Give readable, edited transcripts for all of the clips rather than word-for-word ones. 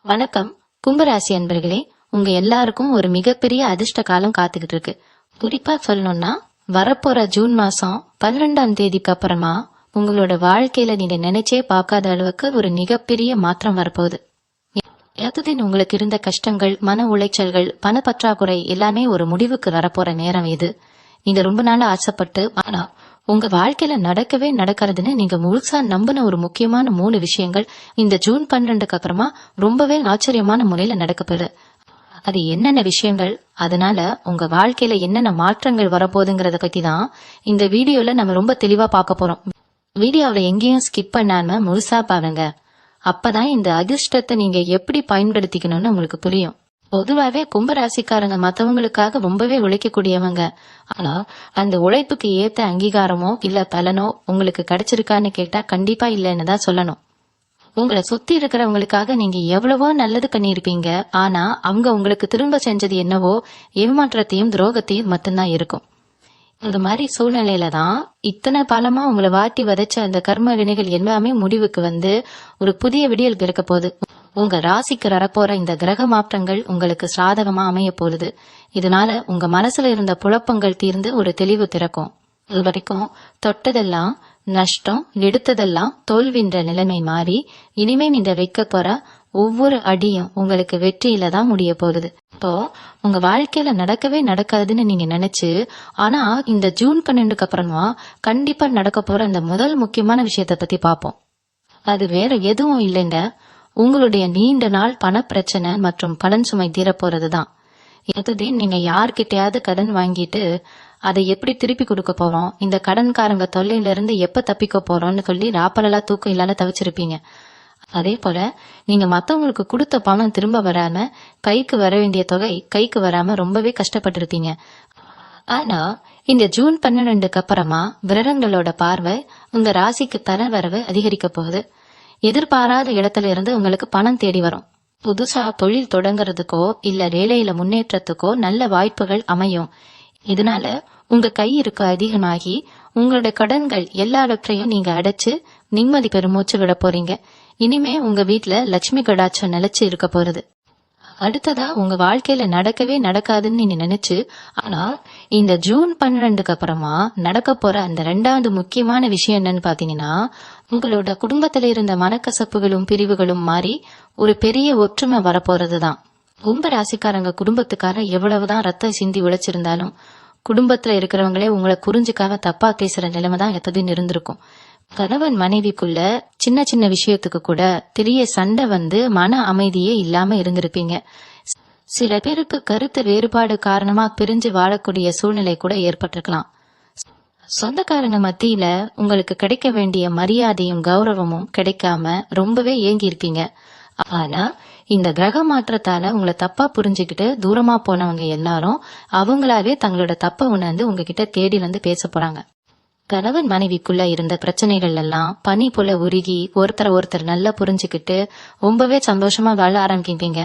வணக்கம் கும்பராசி அன்பர்களே, உங்க எல்லாருக்கும் ஒரு மிகப்பெரிய அதிர்ஷ்ட காலம் காத்துக்கிட்டு இருக்கு. குறிப்பா சொல்லணும்னா வரப்போற ஜூன் மாசம் 12ஆம் தேதிக்கு அப்புறமா உங்களோட வாழ்க்கையில நீங்க நினைச்சே பார்க்காத அளவுக்கு ஒரு மிகப்பெரிய மாற்றம் வரப்போகுது. எதுதின் உங்களுக்கு இருந்த கஷ்டங்கள், மன உளைச்சல்கள், பண பற்றாக்குறை எல்லாமே ஒரு முடிவுக்கு வரப்போற நேரம் இது. நீங்க ரொம்ப நாள் ஆசைப்பட்டு ஆனா உங்க வாழ்க்கையில நடக்கவே நடக்கிறதுன்னு நீங்க முழுசா நம்பின ஒரு முக்கியமான 3 விஷயங்கள் இந்த ஜூன் 12க்கு அப்புறமா ரொம்பவே ஆச்சரியமான முறையில நடக்கப்போகுது. அது என்னென்ன விஷயங்கள், அதனால உங்க வாழ்க்கையில என்னென்ன மாற்றங்கள் வரப்போகுதுங்கிறத பத்தி தான் இந்த வீடியோல நம்ம ரொம்ப தெளிவா பார்க்க போறோம். வீடியோவை எங்கேயும் ஸ்கிப் பண்ணாம முழுசா பாருங்க. அப்பதான் இந்த அதிர்ஷ்டத்தை நீங்க எப்படி பயன்படுத்திக்கணும்னு உங்களுக்கு புரியும். பொதுவாவே கும்பராசிக்காரங்க மத்தவங்களுக்காக ரொம்பவே உழைக்கக்கூடியவங்க. ஆனா அந்த உழைப்புக்கு ஏத்த அங்கீகாரமோ இல்ல பலனோ உங்களுக்கு கிடைச்சிருக்கான்னு கேட்டா கண்டிப்பா இல்லைன்னு தான் சொல்லணும். உங்களை சுத்தி இருக்கிறவங்களுக்காக நீங்க எவ்வளவோ நல்லது பண்ணிருப்பீங்க. ஆனா அவங்க உங்களுக்கு திரும்ப செஞ்சது என்னவோ ஏமாற்றத்தையும் துரோகத்தையும் மட்டும்தான் இருக்கும். இந்த மாதிரி சூழ்நிலையில தான் இத்தனை காலமா உங்களை வாட்டி வதைச்ச அந்த கர்ம வினைகள் எல்லாமே முடிவுக்கு வந்து ஒரு புதிய விடியல் பிறக்க போகுது. உங்க ராசிக்கு வரப்போற இந்த கிரக மாற்றங்கள் உங்களுக்கு சாதகமா அமைய போகுது. இதனால உங்க மனசுல இருந்த குழப்பங்கள் தீர்ந்து ஒரு தெளிவு பிறக்கும். இது வரைக்கும் தொட்டதெல்லாம் நஷ்டம், எடுத்ததெல்லாம் தோல்வின்ற நிலைமை மாறி இனிமே நீங்க வைக்க போற ஒவ்வொரு அடியும் உங்களுக்கு வெற்றியில தான் முடிய போகுது. இப்போ உங்க வாழ்க்கையில நடக்கவே நடக்காதுன்னு நீங்க நினைச்சு, ஆனா இந்த ஜூன் 12க்கு அப்புறமா கண்டிப்பா நடக்க போற அந்த முதல் முக்கியமான விஷயத்த பத்தி பார்ப்போம். அது வேற எதுவும் இல்லைங்க, உங்களுடைய நீண்ட நாள் பண பிரச்சனை மற்றும் பலன் சுமை தீர போறதுதான். எதுதே நீங்க யார்கிட்டயாவது கடன் வாங்கிட்டு அதை எப்படி திருப்பி கொடுக்க போறோம், இந்த கடன்காரங்க தொல்லையில இருந்து எப்ப தப்பிக்க போறோம்னு சொல்லி ராப்பலலா தூக்கம் இல்லாத தவிச்சிருப்பீங்க. அதே போல நீங்க மத்தவங்களுக்கு கொடுத்த பணம் திரும்ப வராம, கைக்கு வர வேண்டிய தொகை கைக்கு வராம ரொம்பவே கஷ்டப்பட்டிருப்பீங்க. ஆனா இந்த ஜூன் 12க்கு அப்புறமா கிரகங்களோட பார்வை உங்க ராசிக்கு தனவரவு அதிகரிக்க போகுது. எதிர்பாராத இடத்துல இருந்து உங்களுக்கு பணம் தேடி வரும். புதுசா தொழில் தொடங்குறதுக்கோ இல்ல வேலையில முன்னேற்றத்துக்கோ நல்ல வாய்ப்புகள் அமையும். இதனால உங்க கை இருக்க அதிகமாகி உங்களோட கடன்கள் எல்லாவற்றையும் நீங்க அடைச்சு நிம்மதி பெருமூச்சு விட போறீங்க. இனிமே உங்க வீட்டுல லட்சுமி கடாட்சம் நிலைச்சு இருக்க போறது. அடுத்ததா உங்க வாழ்க்கையில நடக்கவே நடக்காதுன்னு நீங்க நினைச்சு, ஆனா இந்த ஜூன் 12க்கு அப்புறமா நடக்க போற அந்த 2வது முக்கியமான விஷயம் என்னன்னு பாத்தீங்கன்னா, உங்களோட குடும்பத்துல இருந்த மனக்கசப்புகளும் பிரிவுகளும் மாறி ஒரு பெரிய ஒற்றுமை வரப்போறதுதான். கும்ப ராசிக்காரங்க குடும்பத்துக்கார எவ்வளவுதான் ரத்தம் சிந்தி உழைச்சிருந்தாலும் குடும்பத்துல இருக்கிறவங்களே உங்களை புரிஞ்சுக்காக தப்பா பேசுற நிலைமை தான் எத்ததுன்னு இருந்திருக்கும். கணவன் மனைவிக்குள்ள சின்ன சின்ன விஷயத்துக்கு கூட பெரிய சண்டை வந்து மன அமைதியே இல்லாம இருந்திருப்பீங்க. சில பேருக்கு கருத்து வேறுபாடு காரணமா பிரிஞ்சு வாழக்கூடிய சூழ்நிலை கூட ஏற்பட்டிருக்கலாம். சொந்தக்காரங்க மத்தியில உங்களுக்கு கிடைக்க வேண்டிய மரியாதையும் கௌரவமும் கிடைக்காம ரொம்பவே ஏங்கி இருப்பீங்க. ஆனா இந்த கிரக மாற்றத்தால உங்களை தப்பா புரிஞ்சுக்கிட்டு தூரமா போனவங்க எல்லாரும் அவங்களாவே தங்களோட தப்ப உணர்ந்து உங்ககிட்ட தேடி வந்து பேச போறாங்க. கணவன் மனைவிக்குள்ள இருந்த பிரச்சனைகள் எல்லாம் பனி போல உருகி ஒருத்தர் நல்லா புரிஞ்சுக்கிட்டு ரொம்பவே சந்தோஷமா வாழ ஆரம்பிப்பீங்க.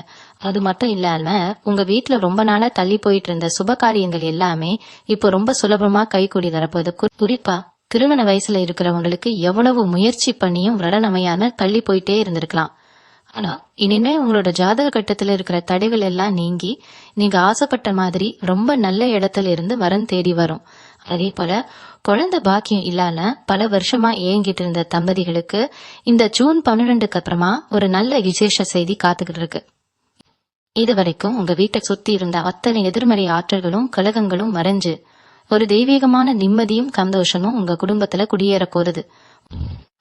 அது மட்டும் இல்லாம உங்க வீட்டுல ரொம்ப நாளா தள்ளி போயிட்டு இருந்த சுப காரியங்கள் எல்லாமே இப்போ ரொம்ப சுலபமா கைகூடி வரப்போகுது. குறிப்பா திருமண வயசுல இருக்கிறவங்களுக்கு எவ்வளவு முயற்சி பண்ணியும் விரடமையான தள்ளி போயிட்டே இருந்திருக்கலாம். ஆனா இனிமே உங்களோட ஜாதக கட்டத்துல இருக்கிற தடைகள் எல்லாம் நீங்கி நீங்க ஆசைப்பட்ட மாதிரி ரொம்ப நல்ல இடத்துல இருந்து வரன் தேடி வரும். அதே போல குழந்தை பாக்கியம் இல்லாம பல வருஷமா ஏங்கிட்டு இருந்த தம்பதிகளுக்கு இந்த ஜூன் 12க்கு அப்புறமா ஒரு நல்ல விசேஷ செய்தி காத்துக்கிட்டு இருக்கு. இது வரைக்கும் உங்க வீட்டை சுத்தி இருந்த அத்தனை எதிர்மறை ஆற்றல்களும் கலகங்களும் மறைஞ்சு ஒரு தெய்வீகமான நிம்மதியும் சந்தோஷமும் உங்க குடும்பத்துல குடியேற போகுது.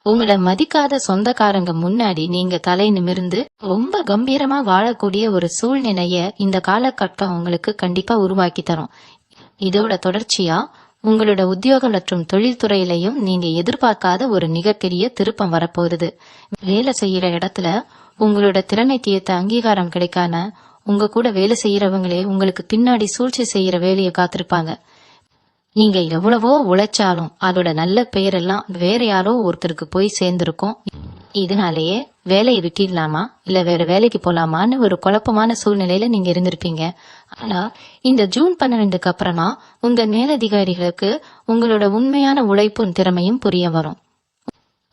உங்களை மதிக்காத சொந்தக்காரங்க முன்னாடி நீங்க தலை நிமிர்ந்து ரொம்ப கம்பீரமா வாழக்கூடிய ஒரு சூழ்நிலைய இந்த காலகட்டம் உங்களுக்கு கண்டிப்பா உருவாக்கி தரும். இதோட தொடர்ச்சியா உங்களோட உத்தியோகம் மற்றும் தொழில்துறையிலையும் நீங்க எதிர்பார்க்காத ஒரு மிகப்பெரிய திருப்பம் வரப்போகுது. வேலை செய்யற இடத்துல உங்களோட திறனை தீர்த்த அங்கீகாரம் கிடைக்காம உங்க கூட வேலை செய்யறவங்களே உங்களுக்கு பின்னாடி சூழ்ச்சி செய்யற வேலையை காத்திருப்பாங்க. நீங்க எவ்வளவோ உழைச்சாலும் அதோட நல்ல பெயரெல்லாம் வேற யாரோ ஒருத்தருக்கு போய் சேர்ந்திருக்கும். இதனாலேயே வேலையை விட்டிடலாமா இல்ல வேற வேலைக்கு போலாமான்னு ஒரு குழப்பமான சூழ்நிலையில நீங்க இருந்திருப்பீங்க. ஆனா இந்த ஜூன் 12க்கு அப்புறமா உங்க மேலதிகாரிகளுக்கு உங்களோட உண்மையான உழைப்பும் திறமையும் புரிய வரும்.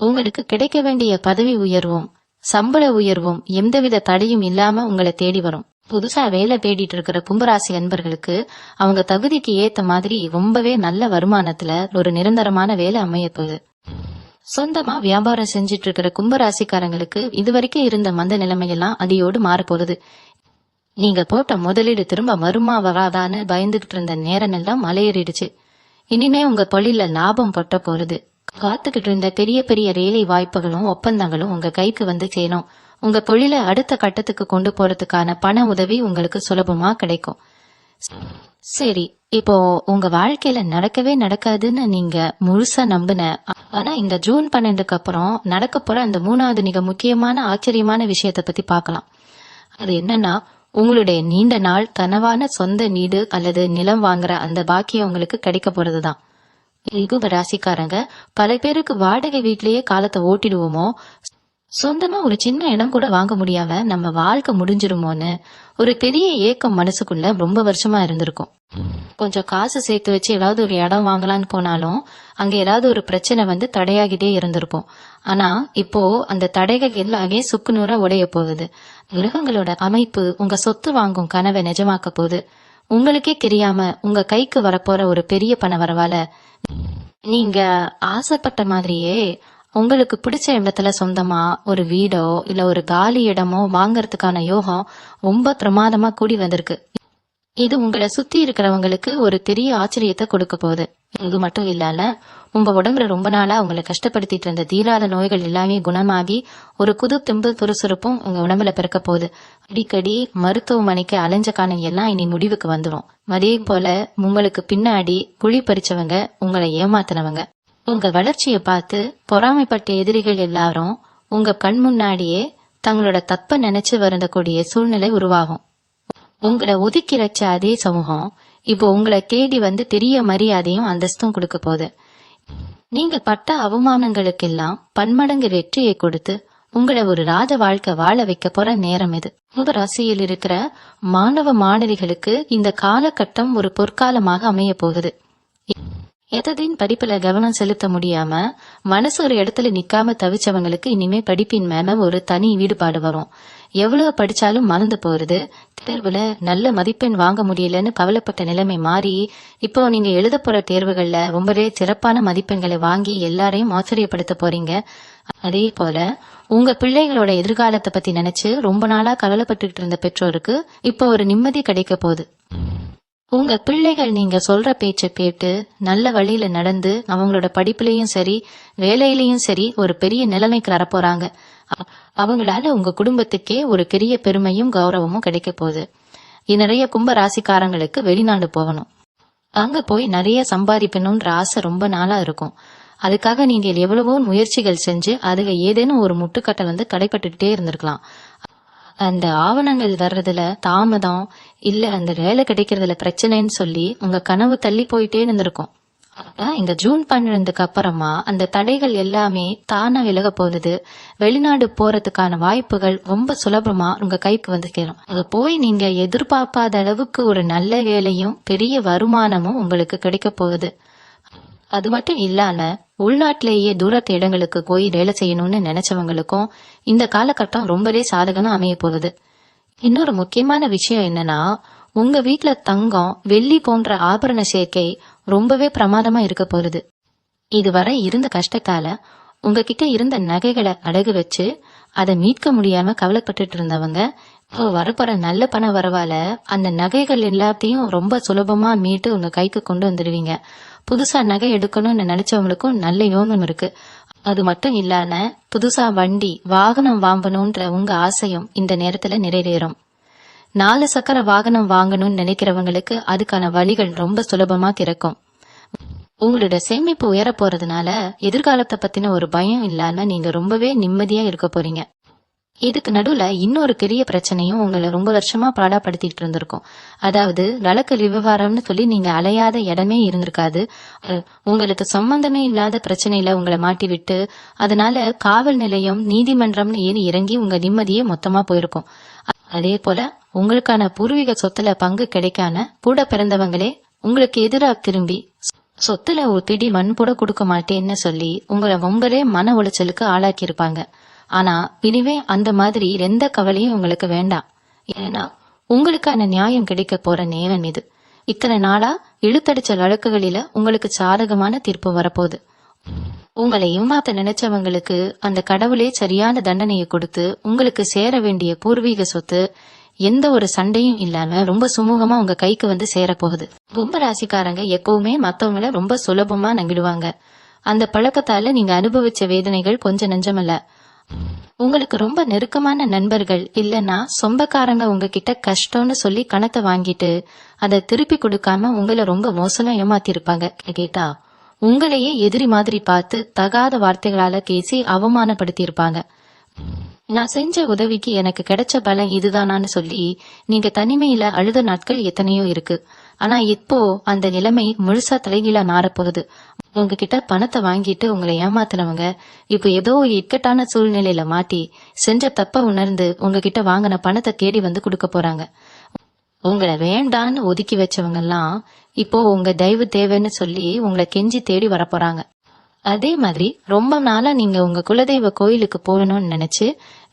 உங்களுக்கு கிடைக்க வேண்டிய பதவி உயர்வும் சம்பள உயர்வும் எந்தவித தடையும் இல்லாம உங்களை தேடி வரும். புதுசா வேலை தேடிட்டு இருக்கிற கும்பராசி அன்பர்களுக்கு அவங்க தகுதிக்கு ஏத்த மாதிரி ரொம்பவே நல்ல வருமானத்துல ஒரு நிரந்தரமான வேலை அமைய போகுது. சொந்தமா வியாபாரம் செஞ்சிட்டு இருக்கிற கும்பராசிக்காரங்களுக்கு இதுவரைக்கும் இருந்த மந்த நிலைமையெல்லாம் அடியோடு மாறப்போகுது. நீங்க போட்ட முதலீடு திரும்ப வருமா வராதான்னு பயந்துகிட்டு இருந்த நேரம் எல்லாம் மலையேறிடுச்சு. இனிமே உங்க தொழில லாபம் பொட்ட போறது. காத்துக்கிட்டு இருந்த பெரிய பெரிய வேலை வாய்ப்புகளும் ஒப்பந்தங்களும் உங்க கைக்கு வந்து சேரும். உங்க தொழிலை அடுத்த கட்டத்துக்கு கொண்டு போறதுக்கான பண உதவி உங்களுக்கு சுலபமா கிடைக்கும். சரி, இப்போ உங்க வாழ்க்கையில நடக்கவே நடக்காதுன்னு நீங்க முழுசா நம்பின, ஆனா இந்த ஜூன் 12க்கு அப்புறம் நடக்க போற அந்த 3வது மிக முக்கியமான ஆச்சரியமான விஷயத்த பத்தி பார்க்கலாம். அது என்னன்னா, உங்களுடைய நீண்ட நாள் கனவான சொந்த வீடு அல்லது நிலம் வாங்குற அந்த பாக்கியம் உங்களுக்கு கிடைக்க போறதுதான். கும்ப ராசிக்காரங்க பல பேருக்கு வாடகை வீட்லயே காலத்தை ஓட்டிடுவோமோ, சொந்தமா ஒரு சின்ன இடம் கூட வாங்க முடியாம நம்ம வாழ்க்கை முடிஞ்சிருமோன்னு ஒரு பெரிய ஏக்கம் மனசுக்குள்ள ரொம்ப வருஷமா இருந்திருக்கும். கொஞ்சம் காசு சேர்த்து வச்சு ஏதாவது ஒரு இடம் வாங்கலான்னு போனாலும் அங்க ஏதாவது ஒரு பிரச்சனை வந்து தடையாகிட்டே இருந்திருக்கும். ஆனா இப்போ அந்த தடைகள் எல்லாமே சுக்குநூறா உடைய போகுது. கிரகங்களோட அமைப்பு உங்க சொத்து வாங்கும் கனவை நிஜமாக்க போகுது. உங்களுக்கே தெரியாம உங்க கைக்கு வரப்போற ஒரு பெரிய பண வரவால நீங்க ஆசைப்பட்ட மாதிரியே உங்களுக்கு பிடிச்ச இடத்துல சொந்தமா ஒரு வீடோ இல்ல ஒரு காலி இடமோ வாங்கறதுக்கான யோகம் ரொம்ப பிரமாதமா கூடி வந்திருக்கு. இது உங்களை சுத்தி இருக்கிறவங்களுக்கு ஒரு பெரிய ஆச்சரியத்தை கொடுக்க போகுது. இது மட்டும் இல்லாம உங்க உடம்புல ரொம்ப நாளா உங்களை கஷ்டப்படுத்திட்டு இருந்த தீராத நோய்கள் எல்லாமே குணமாகி ஒரு புது தெம்பு துருசுறுப்பும் உங்க உடம்புல பிறக்க போகுது. அடிக்கடி மருத்துவமனைக்கு அலைஞ்ச காலம் எல்லாம் இனி முடிவுக்கு வந்துடும். அதே போல உங்களுக்கு பின்னாடி குழி பறிச்சவங்க, உங்களை ஏமாத்தினவங்க, உங்க வளர்ச்சியை பார்த்து பொறாமைப்பட்ட எதிரிகள் எல்லாரும் உங்க கண் முன்னாடியே தங்களோட தப்ப நினைச்சு வருந்தக்கூடிய சூழ்நிலை உருவாகும். உங்களை ஒதுக்கி வச்ச அதே சமூகம் இப்போ உங்களை தேடி வந்து பெரிய மரியாதையும் அந்தஸ்தும் கொடுக்க போகுது. நீங்க பட்ட அவமானங்களுக்கெல்லாம் பன்மடங்கு வெற்றியை கொடுத்து உங்களை ஒரு ராஜ வாழ்க்கை வாழ வைக்க போற நேரம் இது. ராசியில் இருக்கிற மாணவ மாணவிகளுக்கு இந்த காலகட்டம் ஒரு பொற்காலமாக அமைய போகுது. எதையும் படிப்புல கவனம் செலுத்த முடியாம மனசு ஒரு இடத்துல நிக்காம தவிச்சவங்களுக்கு இனிமே படிப்பின் மேல ஒரு தனி ஈடுபாடு வரும். எவ்வளவு படிச்சாலும் மறந்து போறது, தேர்வுல நல்ல மதிப்பெண் வாங்க முடியலன்னு கவலைப்பட்ட நிலைமை மாறி இப்போ நீங்க எழுத போற தேர்வுகள்ல ரொம்பவே சிறப்பான மதிப்பெண்களை வாங்கி எல்லாரையும் ஆச்சரியப்படுத்த போறீங்க. அதே போல உங்க பிள்ளைகளோட எதிர்காலத்தை பத்தி நினைச்சு ரொம்ப நாளா கவலைப்பட்டுக்கிட்டு இருந்த பெற்றோருக்கு இப்போ ஒரு நிம்மதி கிடைக்க போகுது. உங்க பிள்ளைகள் நீங்க சொல்ற பேச்சை கேட்டு நல்ல வழியில நடந்து அவங்களோட படிப்புலயும் சரி வேலையிலயும் சரி ஒரு பெரிய நிலைமைக்கு வரப்போறாங்க. அவங்களால உங்க குடும்பத்துக்கே ஒரு பெரிய பெருமையும் கௌரவமும் கிடைக்க போகுது. நிறைய கும்ப ராசிக்காரங்களுக்கு வெளிநாடு போகணும், அங்க போய் நிறைய சம்பாதிக்கணும்ன்ற ஆசை ரொம்ப நாளா இருக்கும். அதுக்காக நீங்க எவ்வளவோ முயற்சிகள் செஞ்சு அதுக்கு ஏதேனும் ஒரு முட்டுக்கட்டை வந்து தடைப்பட்டுக்கிட்டே இருந்திருக்கலாம். அந்த ஆவணங்கள் வர்றதுல தாமதம் இல்ல அந்த வேலை கிடைக்கிறதுல பிரச்சனைன்னு சொல்லி உங்க கனவு தள்ளி போயிட்டே இருந்திருக்கும். இந்த ஜூன் 12க்கு அப்புறமா அந்த தடைகள் எல்லாமே தானா விலக போகுது. வெளிநாடு போறதுக்கான வாய்ப்புகள் ரொம்ப சுலபமா உங்க கைக்கு வந்து சேரும். அது போய் நீங்க எதிர்பார்க்காத அளவுக்கு ஒரு நல்ல வேலையும் பெரிய வருமானமும் உங்களுக்கு கிடைக்க போகுது. அது மட்டும் இல்லாம உள்நாட்டிலேயே தூரத்து இடங்களுக்கு போய் வேலை செய்யணும்னு நினைச்சவங்களுக்கும் இந்த காலகட்டம் ரொம்பவே சாதகமா அமைய போகுது. இன்னொரு முக்கியமான விஷயம் என்னன்னா, உங்க வீட்டுல தங்கம் வெள்ளி போன்ற ஆபரண சேர்க்கை ரொம்பவே பிரமாதமா இருக்க போகுது. இதுவரை இருந்த கஷ்டத்தால உங்ககிட்ட இருந்த நகைகளை அடகு வச்சு அதை மீட்க முடியாம கவலைப்பட்டுட்டு இருந்தவங்க இப்போ வரப்போற நல்ல பண வரவால அந்த நகைகள் எல்லாத்தையும் ரொம்ப சுலபமா மீட்டு உங்க கைக்கு கொண்டு வந்துடுவீங்க. புதுசா நகை எடுக்கணும்னு நினைச்சவங்களுக்கும் நல்ல யோகம் இருக்கு. அது மட்டும் இல்லாம புதுசா வண்டி வாகனம் வாங்கணும்ன்ற உங்க ஆசையும் இந்த நேரத்துல நிறைவேறும். 4 சக்கர வாகனம் வாங்கணும்னு நினைக்கிறவங்களுக்கு அதுக்கான வழிகள் ரொம்ப சுலபமா திறக்கும். உங்களோட சேமிப்பு உயர போறதுனால எதிர்காலத்தை பத்தின ஒரு பயம் இல்லாம நீங்க ரொம்பவே நிம்மதியா இருக்க போறீங்க. இதுக்கு நடுவுல இன்னொரு பெரிய பிரச்சனையும் உங்களை ரொம்ப வருஷமா பாடாப்படுத்திட்டு இருந்திருக்கும். அதாவது வழக்கு விவகாரம்னு சொல்லி நீங்க அலையாத இடமே இருந்திருக்காது. உங்களுக்கு சம்பந்தமே இல்லாத பிரச்சனையில உங்களை மாட்டி விட்டு அதனால காவல் நிலையம் நீதிமன்றம்னு ஏறி இறங்கி உங்க நிம்மதியே மொத்தமா போயிருக்கும். அதே போல உங்களுக்கான பூர்வீக சொத்துல பங்கு கிடைக்காம கூட பிறந்தவங்களே உங்களுக்கு எதிராக திரும்பி சொத்துல ஒரு பிடி மண் கூட கொடுக்க மாட்டேன்னு சொல்லி உங்களை ரொம்பவே மன உளைச்சலுக்கு ஆளாக்கி இருப்பாங்க. ஆனா இனிமே அந்த மாதிரி எந்த கவலையும் உங்களுக்கு வேண்டாம். ஏன்னா உங்களுக்கான நியாயம் கிடைக்க போற நேரம் இது. இத்தனை நாளா இழுத்தடிச்ச வழக்குகளில உங்களுக்கு சாதகமான தீர்ப்பு வரப்போகுது. உங்களை ஏமாத்த நினைச்சவங்களுக்கு அந்த கடவுளே சரியான தண்டனையை கொடுத்து உங்களுக்கு சேர வேண்டிய பூர்வீக சொத்து எந்த ஒரு சண்டையும் இல்லாம ரொம்ப சுமூகமா உங்க கைக்கு வந்து சேரப்போகுது. கும்ப ராசிக்காரங்க எப்பவுமே மத்தவங்கள ரொம்ப சுலபமா நம்பிடுவாங்க. அந்த பழக்கத்தால நீங்க அனுபவிச்ச வேதனைகள் கொஞ்சம் நெஞ்சமல்ல. உங்களுக்கு ரொம்ப நெருக்கமான நண்பர்கள் இல்லைன்னா சொந்தக்காரங்க உங்ககிட்ட கஷ்டம்னு சொல்லி கணத்தை வாங்கிட்டு அதை திருப்பி கொடுக்காம உங்களை ரொம்ப மோசமா ஏமாத்திருப்பாங்க. கேட்டா உங்களையே எதிரி மாதிரி பார்த்து தகாத வார்த்தைகளால பேசி அவமானப்படுத்தி இருப்பாங்க. நான் செஞ்ச உதவிக்கு எனக்கு கிடைச்ச பலன் இதுதானான்னு சொல்லி நீங்க தனிமையில அழுத நாட்கள் எத்தனையோ இருக்கு. ஆனா இப்போ அந்த நிலைமை முழுசா தலைகீழா மாறப்போகுது. உங்ககிட்ட பணத்தை வாங்கிட்டு உங்களை ஏமாத்தினவங்க இப்ப ஏதோ ஒரு இக்கட்டான சூழ்நிலையில மாட்டி செஞ்ச தப்ப உணர்ந்து உங்ககிட்ட வாங்கின பணத்தை தேடி வந்து கொடுக்க போறாங்க. உங்களை வேண்டான்னு ஒதுக்கி வச்சவங்க எல்லாம் இப்போ உங்க தயவு தேவைன்னு சொல்லி உங்களை கெஞ்சி தேடி வரப்போறாங்க. அதே மாதிரி ரொம்ப நாளா நீங்க உங்க குலதெய்வ கோயிலுக்கு போகணும்னு நினைச்சு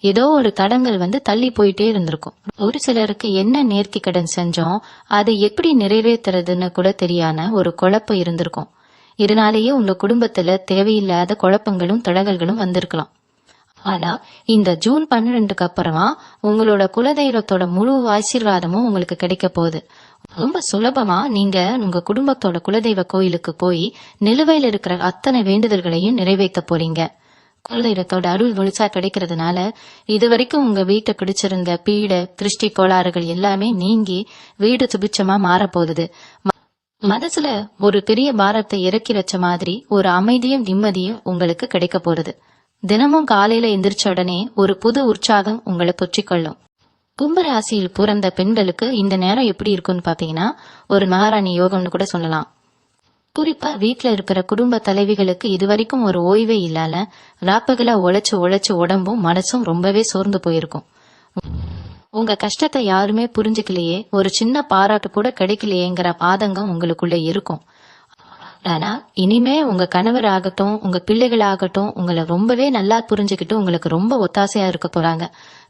ஏதோ ஒரு தடங்கள் வந்து தள்ளி போயிட்டே இருந்திருக்கும். ஒரு சிலருக்கு என்ன நேர்த்தி கடன் செஞ்சோம் அதை எப்படி நிறைவேற்றுறதுன்னு கூட தெரியாம ஒரு குழப்பம் இருந்திருக்கும். இதனாலேயே உங்க குடும்பத்துல தேவையில்லாத குழப்பங்களும் தடங்கல்களும் வந்திருக்கலாம். ஆனா இந்த ஜூன் 12க்கு அப்புறமா உங்களோட குலதெய்வத்தோட முழு ஆசீர்வாதமும் உங்களுக்கு கிடைக்க போகுது. ரொம்ப சுலபமா நீங்க உங்க குடும்பத்தோட குலதெய்வ கோயிலுக்கு போய் நிலுவையில் இருக்கிற அத்தனை வேண்டுதல்களையும் நிறைவேற்ற போறீங்க. குலதெய்வத்தோட அருள் முழுசா கிடைக்கிறதுனால இதுவரைக்கும் உங்க வீட்டை பிடிச்சிருந்த பீட திருஷ்டி கோளாறுகள் எல்லாமே நீங்கி வீடு சுபிச்சமா மாறப்போகுது. மனசுல ஒரு பெரிய பாரத்தை இறக்கி வச்ச மாதிரி ஒரு அமைதியும் நிம்மதியும் உங்களுக்கு கிடைக்க போறது. தினமும் காலையில எந்திரிச்ச உடனே ஒரு புது உற்சாகம் உங்களை தொற்றிக்கொள்ளும். கும்பராசியில் பிறந்த பெண்களுக்கு இந்த நேரம் எப்படி இருக்கும்னு பாத்தீங்கன்னா ஒரு மகாராணி யோகம்னு கூட சொல்லலாம். குறிப்பா வீட்டுல இருக்கிற குடும்ப தலைவிகளுக்கு இதுவரைக்கும் ஒரு ஓய்வே இல்லால ராப்பகலா உழைச்சு உழைச்சு உடம்பும் மனசும் ரொம்பவே சோர்ந்து போயிருக்கும். உங்க கஷ்டத்தை யாருமே புரிஞ்சுக்கலையே, ஒரு சின்ன பாராட்டு கூட கிடைக்கலையேங்கிற ஆதங்கம் உங்களுக்குள்ள இருக்கும். ஆனா இனிமே உங்க கணவர் ஆகட்டும் உங்க பிள்ளைகள் ஆகட்டும் உங்களை ரொம்பவே நல்லா புரிஞ்சுக்கிட்டு உங்களுக்கு ரொம்ப ஒத்தாசையா இருக்க போறாங்க.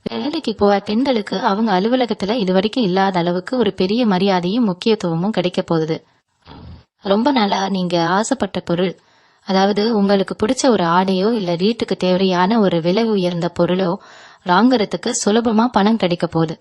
வேலைக்கு போற பெண்களுக்கு அவங்க அலுவலகத்துல இதுவரைக்கும் இல்லாத அளவுக்கு ஒரு பெரிய மரியாதையும் முக்கியத்துவமும் கிடைக்க போகுது. ரொம்ப நாளா நீங்க ஆசைப்பட்ட பொருள், அதாவது உங்களுக்கு பிடிச்ச ஒரு ஆடையோ இல்ல வீட்டுக்கு தேவையான ஒரு விலை உயர்ந்த பொருளோ வாங்கறதுக்கு சுலபமா பணம் கிடைக்க போகுது.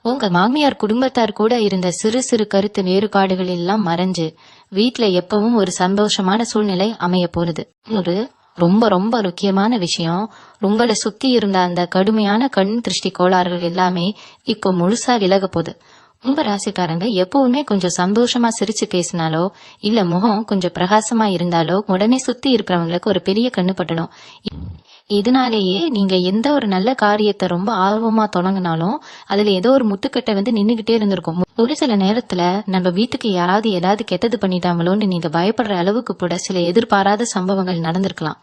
உங்க மாமியார் குடும்பத்தார் கூட இருந்த சிறு சிறு கருத்து வேறுபாடுகள் எல்லாம் மறைஞ்சு வீட்டுல எப்பவும் ஒரு சந்தோஷமான சூழ்நிலை அமைய போகுது. ஒரு ரொம்ப ரொம்ப முக்கியமான விஷயம், உங்களை சுத்தி இருந்த அந்த கடுமையான கண் திருஷ்டி கோளாறுகள் எல்லாமே இப்போ முழுசா விலக போகுது. கும்ப ராசிக்காரங்க எப்பவுமே கொஞ்சம் சந்தோஷமா சிரிச்சு பேசினாலோ இல்ல முகம் கொஞ்சம் பிரகாசமா இருந்தாலோ உடனே சுத்தி இருக்கிறவங்களுக்கு ஒரு பெரிய கண்ணு பட்டணும். இதனாலேயே நீங்க எந்த ஒரு நல்ல காரியத்தை ரொம்ப ஆர்வமா தொடங்கினாலும் அதுல ஏதோ ஒரு முட்டுக்கட்டை வந்து நின்னுகிட்டே இருந்திருக்கும். ஒரு சில நேரத்துல நம்ம வீட்டுக்கு யாராவது ஏதாவது கெட்டது பண்ணிட்டாங்களோன்னு நீங்க பயப்படுற அளவுக்கு கூட சில எதிர்பாராத சம்பவங்கள் நடந்திருக்கலாம்.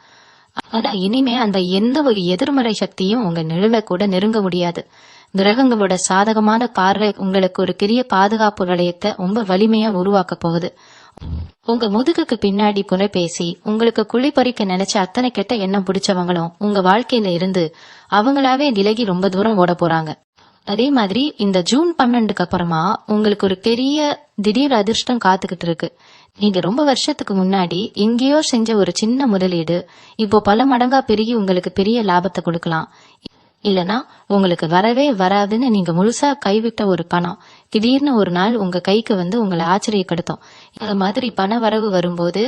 ஆனா இனிமே அந்த எந்த ஒரு எதிர்மறை சக்தியும் உங்க நிழலை கூட நெருங்க முடியாது. கிரகங்களோட சாதகமான பார்வை உங்களுக்கு ஒரு பெரிய பாதுகாப்பு வளையத்தை ரொம்ப வலிமையா உருவாக்க போகுது. உங்க முதுகுக்கு பின்னாடி புனை பேசி உங்களுக்கு குழி பறிக்க நினைச்ச அத்தனை கெட்ட எண்ணம் பிடிச்சவங்களும் உங்க வாழ்க்கையில இருந்து அவங்களாவே விலகி ரொம்ப தூரம் ஓட போறாங்க. அதே மாதிரி இந்த ஜூன் 12க்கு அப்புறமா உங்களுக்கு ஒரு பெரிய திடீர் அதிர்ஷ்டம் காத்துக்கிட்டு இருக்கு. நீங்க ரொம்ப வருஷத்துக்கு முன்னாடி எங்கேயோ செஞ்ச ஒரு சின்ன முதலீடு இப்போ பல மடங்கா பெருகி உங்களுக்கு பெரிய லாபத்தை கொடுக்கலாம். இல்லனா உங்களுக்கு வரவே வராதுன்னு நீங்க முழுசா கைவிட்ட ஒரு பணம் திடீர்னு ஒரு நாள் உங்க கைக்கு வந்து உங்களை ஆச்சரியப்படுத்தும். இந்த மாதிரி பண வரவு வரும்போது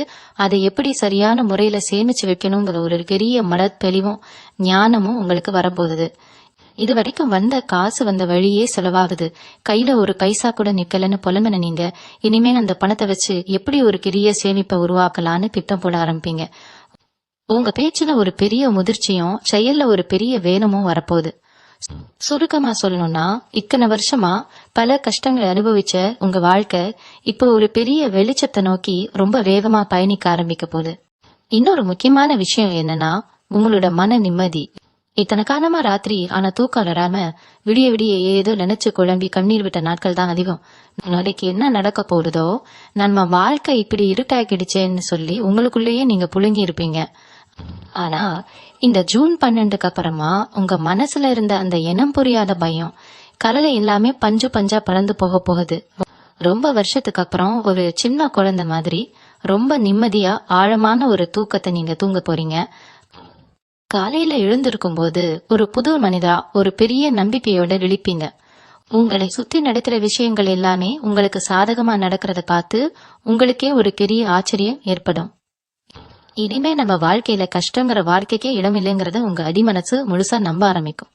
அதை எப்படி சரியான முறையில சேமிச்சு வைக்கணுங்கிற ஒரு பெரிய மன தெளிவும் ஞானமும் உங்களுக்கு வரப்போகுது. இது வரைக்கும் வந்த காசு வந்த வழியே செலவாகுது, கையில ஒரு பைசா கூட நிக்கலன்னு புலம்பின நீங்க இனிமேல் அந்த பணத்தை வச்சு எப்படி ஒரு பெரிய சேமிப்பை உருவாக்கலான்னு திட்டம் போட ஆரம்பிப்பீங்க. உங்க பேச்சுல ஒரு பெரிய முதிர்ச்சியும் செயல்ல ஒரு பெரிய வேகமும் வரப்போகுது. சுருக்கமா சொல்லணும்னா இத்தனை வருஷமா பல கஷ்டங்களை அனுபவிச்ச உங்க வாழ்க்கை இப்போ ஒரு பெரிய வெளிச்சத்தை நோக்கி ரொம்ப வேகமா பயணிக்க ஆரம்பிக்க போகுது. இன்னொரு முக்கியமான விஷயம் என்னன்னா உங்களோட மன நிம்மதி. இத்தனை காலமா ராத்திரி ஆனா தூக்கம் வராம விடிய விடிய ஏதோ நினைச்சு குழம்பி கண்ணீர் விட்ட நாட்கள் தான் அதிகம். நாளைக்கு என்ன நடக்க போறதோ, நம்ம வாழ்க்கை இப்படி இருட்டாக்கிடுச்சேன்னு சொல்லி உங்களுக்குள்ளேயே நீங்க புழுங்கி இருப்பீங்க. ஆனா இந்த ஜூன் 12க்கு அப்புறமா உங்க மனசுல இருந்த அந்த இனம் புரியாத பயம், கவலை எல்லாமே பஞ்சு பஞ்சா பறந்து போக போகுது. ரொம்ப வருஷத்துக்கு அப்புறம் ஒரு சின்ன குழந்தை மாதிரி ரொம்ப நிம்மதியா ஆழமான ஒரு தூக்கத்தை நீங்க தூங்க போறீங்க. காலையில எழுந்திருக்கும் போது ஒரு புது மனிதா ஒரு பெரிய நம்பிக்கையோட விழிப்பீங்க. உங்களை சுத்தி நடக்கிற விஷயங்கள் எல்லாமே உங்களுக்கு சாதகமா நடக்கிறத பார்த்து உங்களுக்கே ஒரு பெரிய ஆச்சரியம் ஏற்படும். இனிமே நம்ம வாழ்க்கையில கஷ்டங்கிற வாழ்க்கைக்கே இடம் இல்லைங்கிறத உங்க அடிமனசு முழுசா நம்ப ஆரம்பிக்கும்.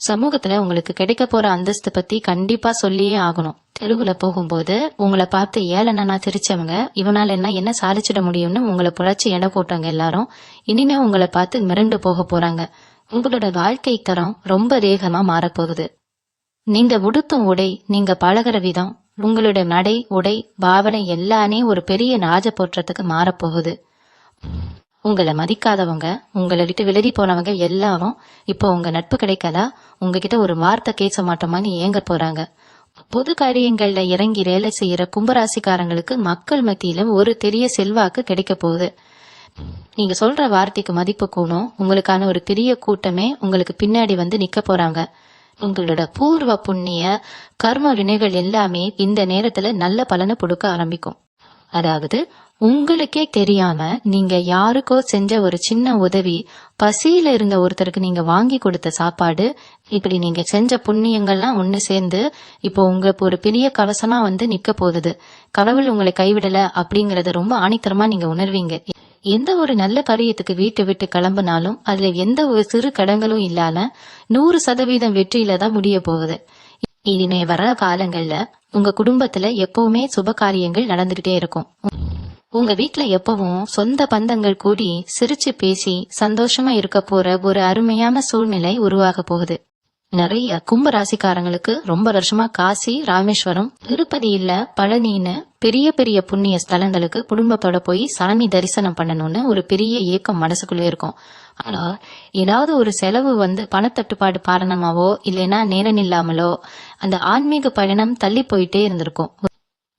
சமூகத்துல உங்களுக்கு கிடைக்க போற அந்தஸ்து பத்தி கண்டிப்பா சொல்லியே ஆகணும். தெருவுல போகும்போது உங்களை பார்த்து ஏளனா சிரிச்சவங்க, இவனால என்ன சாதிச்சிட முடியும்னு உங்களை புழைச்சி எடை போட்டவங்க எல்லாரும் இனிமே உங்களை பார்த்து மிரண்டு போக போறாங்க. உங்களோட வாழ்க்கை தரம் ரொம்ப வேகமா மாறப்போகுது. நீங்க உடுத்தும் உடை, நீங்க பழகிற விதம், உங்களோட நடை உடை பாவனை எல்லாமே ஒரு பெரிய ராஜ போற்றத்துக்கு மாறப்போகுது. உங்களை மதிக்காதவங்க, உங்களை விட்டு விலகி போனவங்க எல்லாரும் இப்போ உங்க நட்பு கிடைக்காதா, உங்ககிட்ட ஒரு வார்த்தை கேட்க மாட்டோமான்னு ஏங்க போறாங்க. பொது காரியங்கள்ல இறங்கி வேலை செய்யற கும்பராசிக்காரங்களுக்கு மக்கள் மத்தியில ஒரு பெரிய செல்வாக்கு கிடைக்க போகுது. நீங்க சொல்ற வார்த்தைக்கு மதிப்பு கூடும். உங்களுக்கான ஒரு பெரிய கூட்டமே உங்களுக்கு பின்னாடி வந்து நிக்க போறாங்க. உங்களோட பூர்வ புண்ணிய கர்ம வினைகள் எல்லாமே இந்த நேரத்துல நல்ல பலனை கொடுக்க ஆரம்பிக்கும். அதாவது உங்களுக்கே தெரியாம நீங்க யாருக்கோ செஞ்ச ஒரு சின்ன உதவி, பசியில இருந்த ஒருத்தருக்கு நீங்க வாங்கி கொடுத்த சாப்பாடு, இப்படி நீங்க செஞ்ச புண்ணியங்கள்லாம் ஒண்ணு சேர்ந்து இப்போ உங்களுக்கு ஒரு பெரிய கவசமா வந்து நிக்க போகுது. கடவுள் உங்களை கைவிடல அப்படிங்கறத ரொம்ப ஆணித்தரமா நீங்க உணர்வீங்க. எந்த ஒரு நல்ல காரியத்துக்கு வீட்டை விட்டு கிளம்பினாலும் அதுல எந்த ஒரு சிறு கடங்களும் இல்லாம 100% வெற்றியில தான் முடிய போகுது. இனிமே வர காலங்கள்ல உங்க குடும்பத்துல எப்பவுமே சுப காரியங்கள் நடந்துகிட்டே இருக்கும். உங்க வீட்டுல எப்பவும் சொந்த பந்தங்கள் கூடி சிரிச்சு பேசி சந்தோஷமா இருக்க போற ஒரு அருமையான சூழ்நிலை உருவாக போகுது. நிறைய கும்ப ராசிக்காரங்களுக்கு ரொம்ப வருஷமா காசி, ராமேஸ்வரம், திருப்பதி இல்ல பழனின்னு பெரிய பெரிய புண்ணிய ஸ்தலங்களுக்கு குடும்பத்தோட போய் சாமி தரிசனம் பண்ணணும்னு ஒரு பெரிய ஏக்கம் மனசுக்குள்ள இருக்கும். ஆனா ஏதாவது ஒரு செலவு வந்து பணத்தட்டுப்பாடு காரணமாவோ இல்லைன்னா நேரம் இல்லாமலோ அந்த ஆன்மீக பயணம் தள்ளி போயிட்டே இருந்திருக்கும்.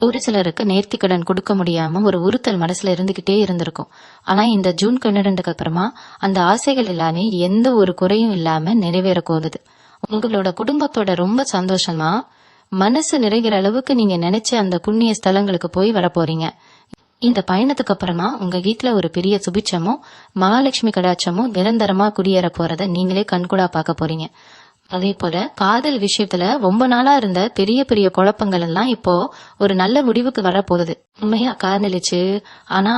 ஒரு சிலருக்கு நேர்த்திக்கடன் கொடுக்க முடியாம ஒரு உறுத்தல் மனசுல இருந்துகிட்டே இருந்திருக்கும். ஆனா இந்த ஜூன் 12க்கு அப்புறமா அந்த ஆசைகள் எல்லாமே எந்த ஒரு குறையும் இல்லாம நிறைவேற போகுது. உங்களோட குடும்பத்தோட ரொம்ப சந்தோஷமா மனசு நிறைகிற அளவுக்கு நீங்க நினைச்ச அந்த புண்ணிய ஸ்தலங்களுக்கு போய் வர போறீங்க. இந்த பயணத்துக்கு அப்புறமா உங்க வீட்டுல ஒரு பெரிய சுபிட்சமும் மகாலட்சுமி கடாட்சமும் நிரந்தரமா குடியேற போறத நீங்களே கண்கூடா பார்க்க போறீங்க. அதே போல காதல் விஷயத்துல ரொம்ப நாளா இருந்த பெரிய பெரிய குழப்பங்கள் எல்லாம் இப்போ ஒரு நல்ல முடிவுக்கு வர போகுது. உண்மையா காதலிச்சு ஆனா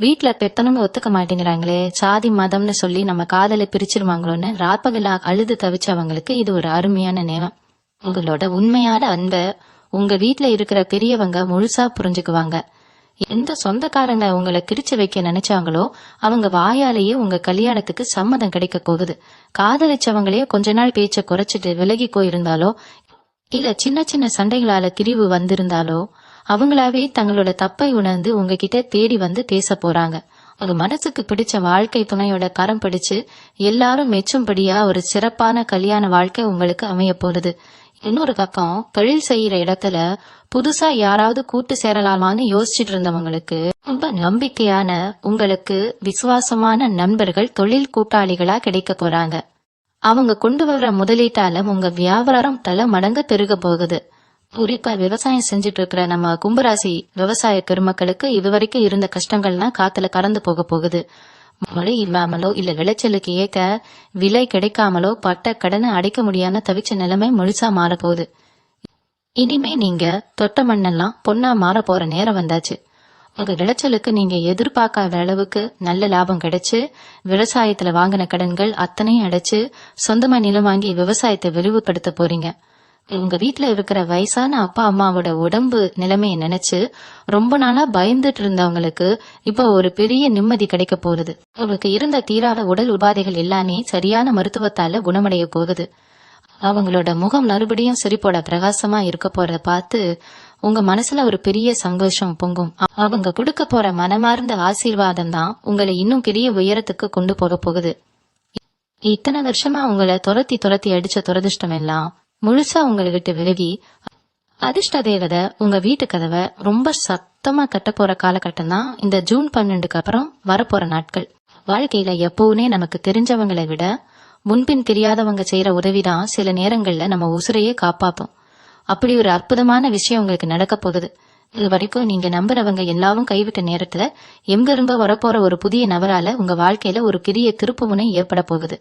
வீட்டுல பெத்தனவங்க ஒத்துக்க மாட்டேங்கிறாங்களே, சாதி மதம்னு சொல்லி நம்ம காதலை பிரிச்சிருவாங்களோன்னு ராப்பகலா அழுது தவிச்சவங்களுக்கு இது ஒரு அருமையான நேரம். உங்களோட உண்மையான அன்பை உங்க வீட்டுல இருக்கிற பெரியவங்க முழுசா புரிஞ்சுக்குவாங்க. எந்த சொந்தக்காரங்க உங்களை கிரிச்சு வைக்க நினைச்சாங்களோ அவங்க வாயாலேயே உங்க கல்யாணத்துக்கு சம்மதம் கிடைக்க போகுது. காதலிச்சவங்களே கொஞ்ச நாள் பேச்ச குறைச்சிட்டு விலகி போயிருந்தாலோ இல்ல சின்ன சின்ன சண்டைகளால பிரிவு வந்திருந்தாலோ அவங்களாவே தங்களோட தப்பை உணர்ந்து உங்ககிட்ட தேடி வந்து பேச போறாங்க. உங்க மனசுக்கு பிடிச்ச வாழ்க்கை துணையோட கரம் பிடிச்சு எல்லாரும் மெச்சும்படியா ஒரு சிறப்பான கல்யாண வாழ்க்கை உங்களுக்கு அமைய போகுது. இன்னொரு பக்கம் தொழில் செய்யற இடத்துல புதுசா யாராவது கூட்டு சேரலாமான்னு யோசிச்சுட்டு இருந்தவங்களுக்கு ரொம்ப நம்பிக்கையான உங்களுக்கு விசுவாசமான நண்பர்கள் தொழில் கூட்டாளிகளா கிடைக்க போறாங்க. அவங்க கொண்டு வர்ற முதலீட்டால உங்க வியாபாரம் பல மடங்கு பெருக போகுது. குறிப்பா விவசாயம் செஞ்சுட்டு இருக்கிற நம்ம கும்பராசி விவசாய பெருமக்களுக்கு இதுவரைக்கும் இருந்த கஷ்டங்கள்லாம் காத்துல கறந்து போக போகுது. மழை இல்லாமலோ இல்ல விளைச்சலுக்கு ஏற்க விலை கிடைக்காமலோ பட்ட கடனை அடைக்க முடியாம தவிச்ச நிலைமை முழுசா மாறப்போகுது. இனிமே நீங்க தொட்ட மண்ணெல்லாம் பொண்ணா மாற போற நேரம் வந்தாச்சு. உங்க விளைச்சலுக்கு நீங்க எதிர்பார்க்காத அளவுக்கு நல்ல லாபம் கிடைச்சு விவசாயத்துல வாங்கின கடன்கள் அத்தனையும் அடைச்சு சொந்தமா நிலம் வாங்கி விவசாயத்தை விரிவுபடுத்த போறீங்க. உங்க வீட்டுல இருக்கிற வயசான அப்பா அம்மாவோட உடம்பு நிலைமையை நினைச்சு ரொம்ப நாளா பயந்துட்டு இருந்தவங்களுக்கு இப்ப ஒரு பெரிய நிம்மதி கிடைக்க போகுது. அவங்களுக்கு இருந்த தீராத உடல் உபாதைகள் எல்லாமே சரியான மருத்துவத்தால குணமடைய போகுது. அவங்களோட முகம் மறுபடியும் சிரிப்போட பிரகாசமா இருக்க போறத பார்த்து உங்க மனசுல ஒரு பெரிய சந்தோஷம் பொங்கும். அவங்க கொடுக்க போற மனமார்ந்த ஆசீர்வாதம் தான் உங்களை இன்னும் பெரிய உயரத்துக்கு கொண்டு போக போகுது. இத்தனை வருஷமா உங்களை துரத்தி அடிச்ச துரதிருஷ்டம் எல்லாம் முழுசா உங்களை விட்டு விலகி அதிர்ஷ்ட தேவதை உங்க வீட்டு கதவை ரொம்ப சத்தமா கட்ட போற காலகட்டம் தான் இந்த ஜூன் 12க்கு அப்புறம் வரப்போற நாட்கள். வாழ்க்கையில எப்பவுமே நமக்கு தெரிஞ்சவங்களை விட முன்பின் தெரியாதவங்க செய்யற உதவிதான் சில நேரங்கள்ல நம்ம உசுரையே காப்பாத்தும். அப்படி ஒரு அற்புதமான விஷயம் உங்களுக்கு நடக்க போகுது. இது வரைக்கும் நீங்க நம்புறவங்க எல்லாரும் கைவிட்ட நேரத்துல எங்கிருந்தோ வரப்போற ஒரு புதிய நபரால உங்க வாழ்க்கையில ஒரு பெரிய திருப்புமுனை ஏற்பட போகுது.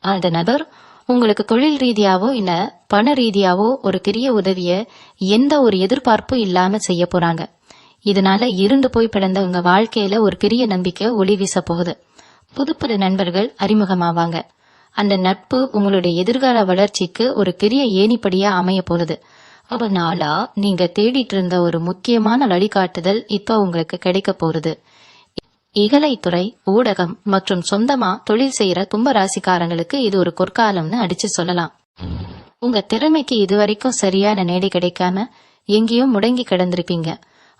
அந்த நபர் உங்களுக்கு தொழில் ரீதியாவோ இல்ல பண ரீதியாவோ ஒரு பெரிய உதவிய எந்த ஒரு எதிர்பார்ப்பும் இல்லாம செய்ய போறாங்க. இதனால இருண்டு போய் பிறந்த உங்க வாழ்க்கையில ஒரு பெரிய நம்பிக்கை ஒளி வீச போகுது. புது புது நண்பர்கள் அறிமுகமாவாங்க. அந்த நட்பு உங்களுடைய எதிர்கால வளர்ச்சிக்கு ஒரு பெரிய ஏணிப்படியா அமைய போகுது. ரொம்ப நாளா நீங்க தேடிட்டு இருந்த ஒரு முக்கியமான வழிகாட்டுதல் இப்ப உங்களுக்கு கிடைக்க போகுது. இகலைத்துறை, ஊடகம் மற்றும் சொந்தமா தொழில் செய்யற தும்ப ராசிக்காரங்களுக்கு இது ஒரு பொற்காலம்னு அடிச்சு சொல்லலாம். உங்க திறமைக்கு இதுவரைக்கும் சரியான நேடி கிடைக்காம எங்கேயும் முடங்கி கிடந்திருப்பீங்க.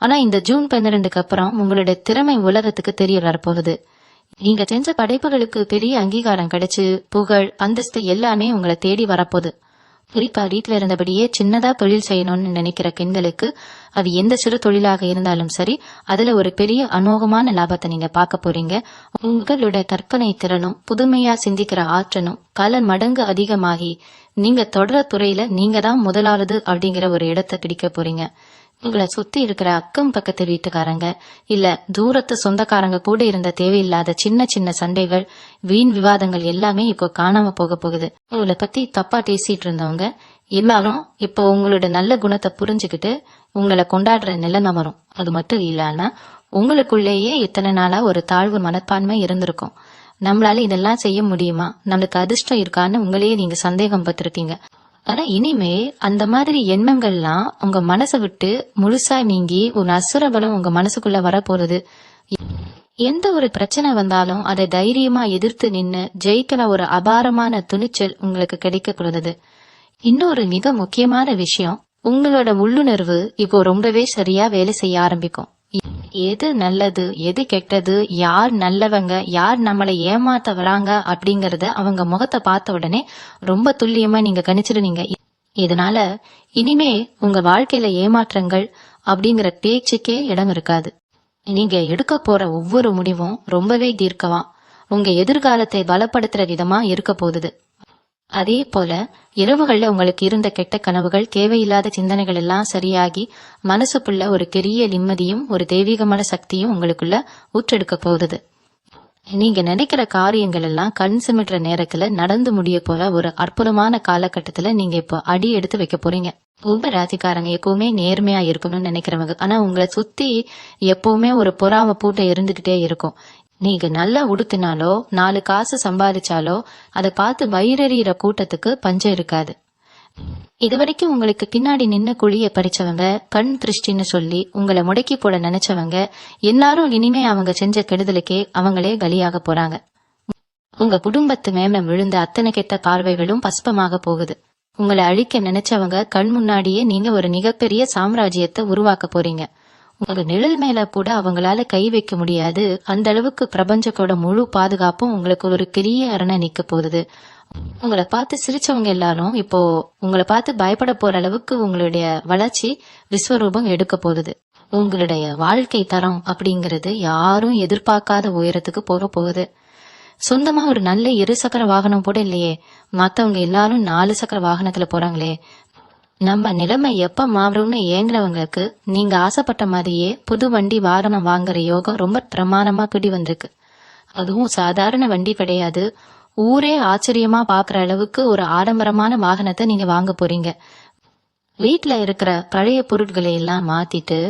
ஆனா இந்த ஜூன் 12க்கு அப்புறம் உங்களுடைய திறமை உலகத்துக்கு தெரிய வரப்போகுது. நீங்க செஞ்ச படைப்புகளுக்கு பெரிய அங்கீகாரம் கிடைச்சு புகழ், அந்தஸ்து எல்லாமே உங்களை தேடி வரப்போகுது. குறிப்பா வீட்டுல இருந்தபடியே சின்னதா தொழில் செய்யணும்னு நினைக்கிற பெண்களுக்கு அது எந்த சிறு தொழிலாக இருந்தாலும் சரி, அதுல ஒரு பெரிய அமோகமான லாபத்தை நீங்க பார்க்க போறீங்க. உங்களுடைய கற்பனை திறனும் புதுமையா சிந்திக்கிற ஆற்றலும் பல மடங்கு அதிகமாகி நீங்க தொடர துறையில நீங்க தான் முதலாவது அப்படிங்கிற ஒரு இடத்தை பிடிக்க போறீங்க. உங்களை சுத்தி இருக்கிற அக்கம் பக்கத்து வீட்டுக்காரங்க இல்ல தூரத்து சொந்தக்காரங்க கூட இருந்த தேவையில்லாத சின்ன சின்ன சண்டைகள், வீண் விவாதங்கள் எல்லாமே இப்போ காணாம போக போகுது. உங்களை பத்தி தப்பா பேசிட்டு இருந்தவங்க எல்லாரும் இப்போ உங்களோட நல்ல குணத்தை புரிஞ்சுக்கிட்டு உங்களை கொண்டாடுற நிலைமை வரும். அது மட்டும் இல்லாம உங்களுக்குள்ளேயே இத்தனை நாளா ஒரு தாழ்வு மனப்பான்மை இருந்திருக்கும். நம்மளால இதெல்லாம் செய்ய முடியுமா, நம்மளுக்கு அதிர்ஷ்டம் இருக்கான்னு உங்களையே நீங்க சந்தேகம் பட்டிருக்கீங்க. ஆனா இனிமே அந்த மாதிரி எண்ணங்கள்லாம் உங்க மனசை விட்டு முழுசா நீங்கி ஒரு அசுர பலம் உங்க மனசுக்குள்ள வரப்போறது. எந்த ஒரு பிரச்சனை வந்தாலும் அதை தைரியமா எதிர்த்து நின்னு ஜெயிக்கிற ஒரு அபாரமான துணிச்சல் உங்களுக்கு கிடைக்க கூடாது. இன்னொரு மிக முக்கியமான விஷயம், உங்களோட உள்ளுணர்வு இப்போ ரொம்பவே சரியா வேலை செய்ய ஆரம்பிக்கும். எது நல்லது எது கெட்டது, யார் நல்லவங்க யார் நம்மளை ஏமாத்த வராங்க அப்படிங்கறத அவங்க முகத்தை பார்த்த உடனே ரொம்ப துல்லியமா நீங்க கணிச்சிருவீங்க. இதனால இனிமே உங்க வாழ்க்கையில ஏமாற்றங்கள் அப்படிங்கிற பேச்சுக்கே இடம் இருக்காது. நீங்க எடுக்க போற ஒவ்வொரு முடிவும் ரொம்பவே தீர்க்கமா உங்க எதிர்காலத்தை பலப்படுத்துற விதமா இருக்க போகுது. அதே போல இரவுகள்ல உங்களுக்கு இருந்த கெட்ட கனவுகள், தேவையில்லாத சிந்தனைகள் எல்லாம் சரியாகி மனசுக்குள்ள ஒரு பெரிய நிம்மதியும் ஒரு தெய்வீகமான சக்தியும் உங்களுக்குள்ள ஊற்றெடுக்க போகுது. நீங்க நினைக்கிற காரியங்கள் எல்லாம் கண் சிமிட்டுற நேரத்துல நடந்து முடிய போற ஒரு அற்புதமான காலகட்டத்துல நீங்க இப்போ அடி எடுத்து வைக்க போறீங்க. கும்ப ராசிக்காரங்க எப்பவுமே நேர்மையா இருக்கணும்னு நினைக்கிறவங்க. ஆனா உங்களை சுத்தி எப்பவுமே ஒரு பொறாம பூட்டை இருந்துகிட்டே இருக்கும். நீங்க நல்லா உடுத்தினாலோ 4 காசு சம்பாதிச்சாலோ அதை பார்த்து வயிறறிகிற கூட்டத்துக்கு பஞ்சம் இருக்காது. இதுவரைக்கும் உங்களுக்கு பின்னாடி நின்ன குழிய பறிச்சவங்க, கண் திருஷ்டின்னு சொல்லி உங்களை முடக்கி போட நினைச்சவங்க எல்லாரும் இனிமே அவங்க செஞ்ச கெடுதலுக்கே அவங்களே பலியாக போறாங்க. உங்க குடும்பத்து மேல விழுந்த அத்தனை கெட்ட பார்வைகளும் பஸ்பமாக போகுது. உங்களை அழிக்க நினைச்சவங்க கண் முன்னாடியே நீங்க ஒரு மிகப்பெரிய சாம்ராஜ்யத்தை உருவாக்க போறீங்க. உங்க நிழல் மேல கூட அவங்களால கை வைக்க முடியாது. அந்த அளவுக்கு பிரபஞ்சத்தோட முழு பாதுகாப்பும் உங்களுக்கு ஒரு பெரிய அரணை நிக்க போகுது. உங்களை பார்த்து சிரிச்சவங்க எல்லாரும் இப்போ உங்களை பார்த்து பயப்பட போற அளவுக்கு உங்களுடைய வளர்ச்சி விஸ்வரூபம் எடுக்க போகுது. உங்களுடைய வாழ்க்கை தரம் அப்படிங்கறது யாரும் எதிர்பார்க்காத உயரத்துக்கு போக போகுது. சொந்தமா ஒரு நல்ல 2 சக்கர வாகனம் கூட இல்லையே, மத்தவங்க எல்லாரும் 4 சக்கர வாகனத்துல போறாங்களே. நம்ம நிலைமை எப்ப மாறும்னு ஏங்குறவங்களுக்கு நீங்க ஆசைப்பட்ட மாதிரியே புது வண்டி வாகனம் வாங்குற யோகம் ரொம்ப பிரமாணமா பிடி வந்திருக்கு. அதுவும் சாதாரண வண்டி கிடையாது. ஊரே ஆச்சரியமா பாக்குற அளவுக்கு ஒரு ஆடம்பரமான வாகனத்தை நீங்க வாங்க போறீங்க. வீட்டுல இருக்கிற பழைய பொருட்களை எல்லாம் மாத்திட்டு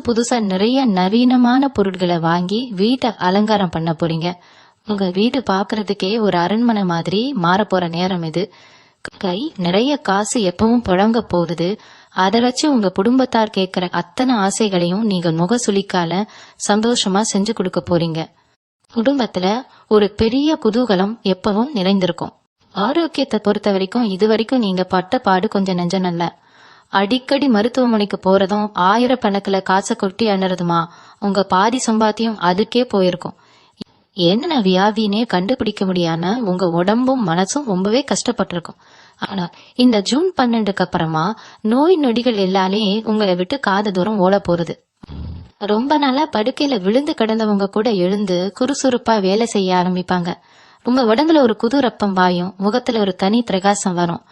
புதுசா நிறைய நவீனமான பொருட்களை வாங்கி வீட்டை அலங்காரம் பண்ண போறீங்க. உங்க வீடு பாக்குறதுக்கே ஒரு அரண்மனை மாதிரி மாற போற நேரம் இது. கை நிறைய காசு எப்பவும் புழங்க போகுது. அதை வச்சு உங்க குடும்பத்தார் கேட்கிற அத்தனை ஆசைகளையும் நீங்க முக சுளிக்கால சந்தோஷமா செஞ்சு கொடுக்க போறீங்க. குடும்பத்துல ஒரு பெரிய குதூகலம் எப்பவும் நிறைந்திருக்கும். ஆரோக்கியத்தை பொறுத்த வரைக்கும் இதுவரைக்கும் நீங்க பட்ட பாடு கொஞ்சம் நெஞ்சனல்ல. அடிக்கடி மருத்துவமனைக்கு போறதும் ஆயிரக்கணக்கில் காசை கொட்டி அணுறதுமா உங்க பாதி சம்பாத்தியம் அதுக்கே போயிருக்கும். என்ன வியாதினே கண்டுபிடிக்க முடியாம உங்க உடம்பும் மனசும் ரொம்பவே கஷ்டப்பட்டிருக்கும். ஆனா இந்த ஜூன் 12க்கு அப்புறமா நோய் நொடிகள் எல்லாமே உங்களை விட்டு காத தூரம் ஓட போறது. ரொம்ப நாளா படுக்கையில விழுந்து கிடந்தவங்க கூட எழுந்து சுறுசுறுப்பா வேலை செய்ய ஆரம்பிப்பாங்க. உங்க உடம்புல ஒரு புது ரப்பம் பாயும், முகத்துல ஒரு தனி பிரகாசம் வரும்.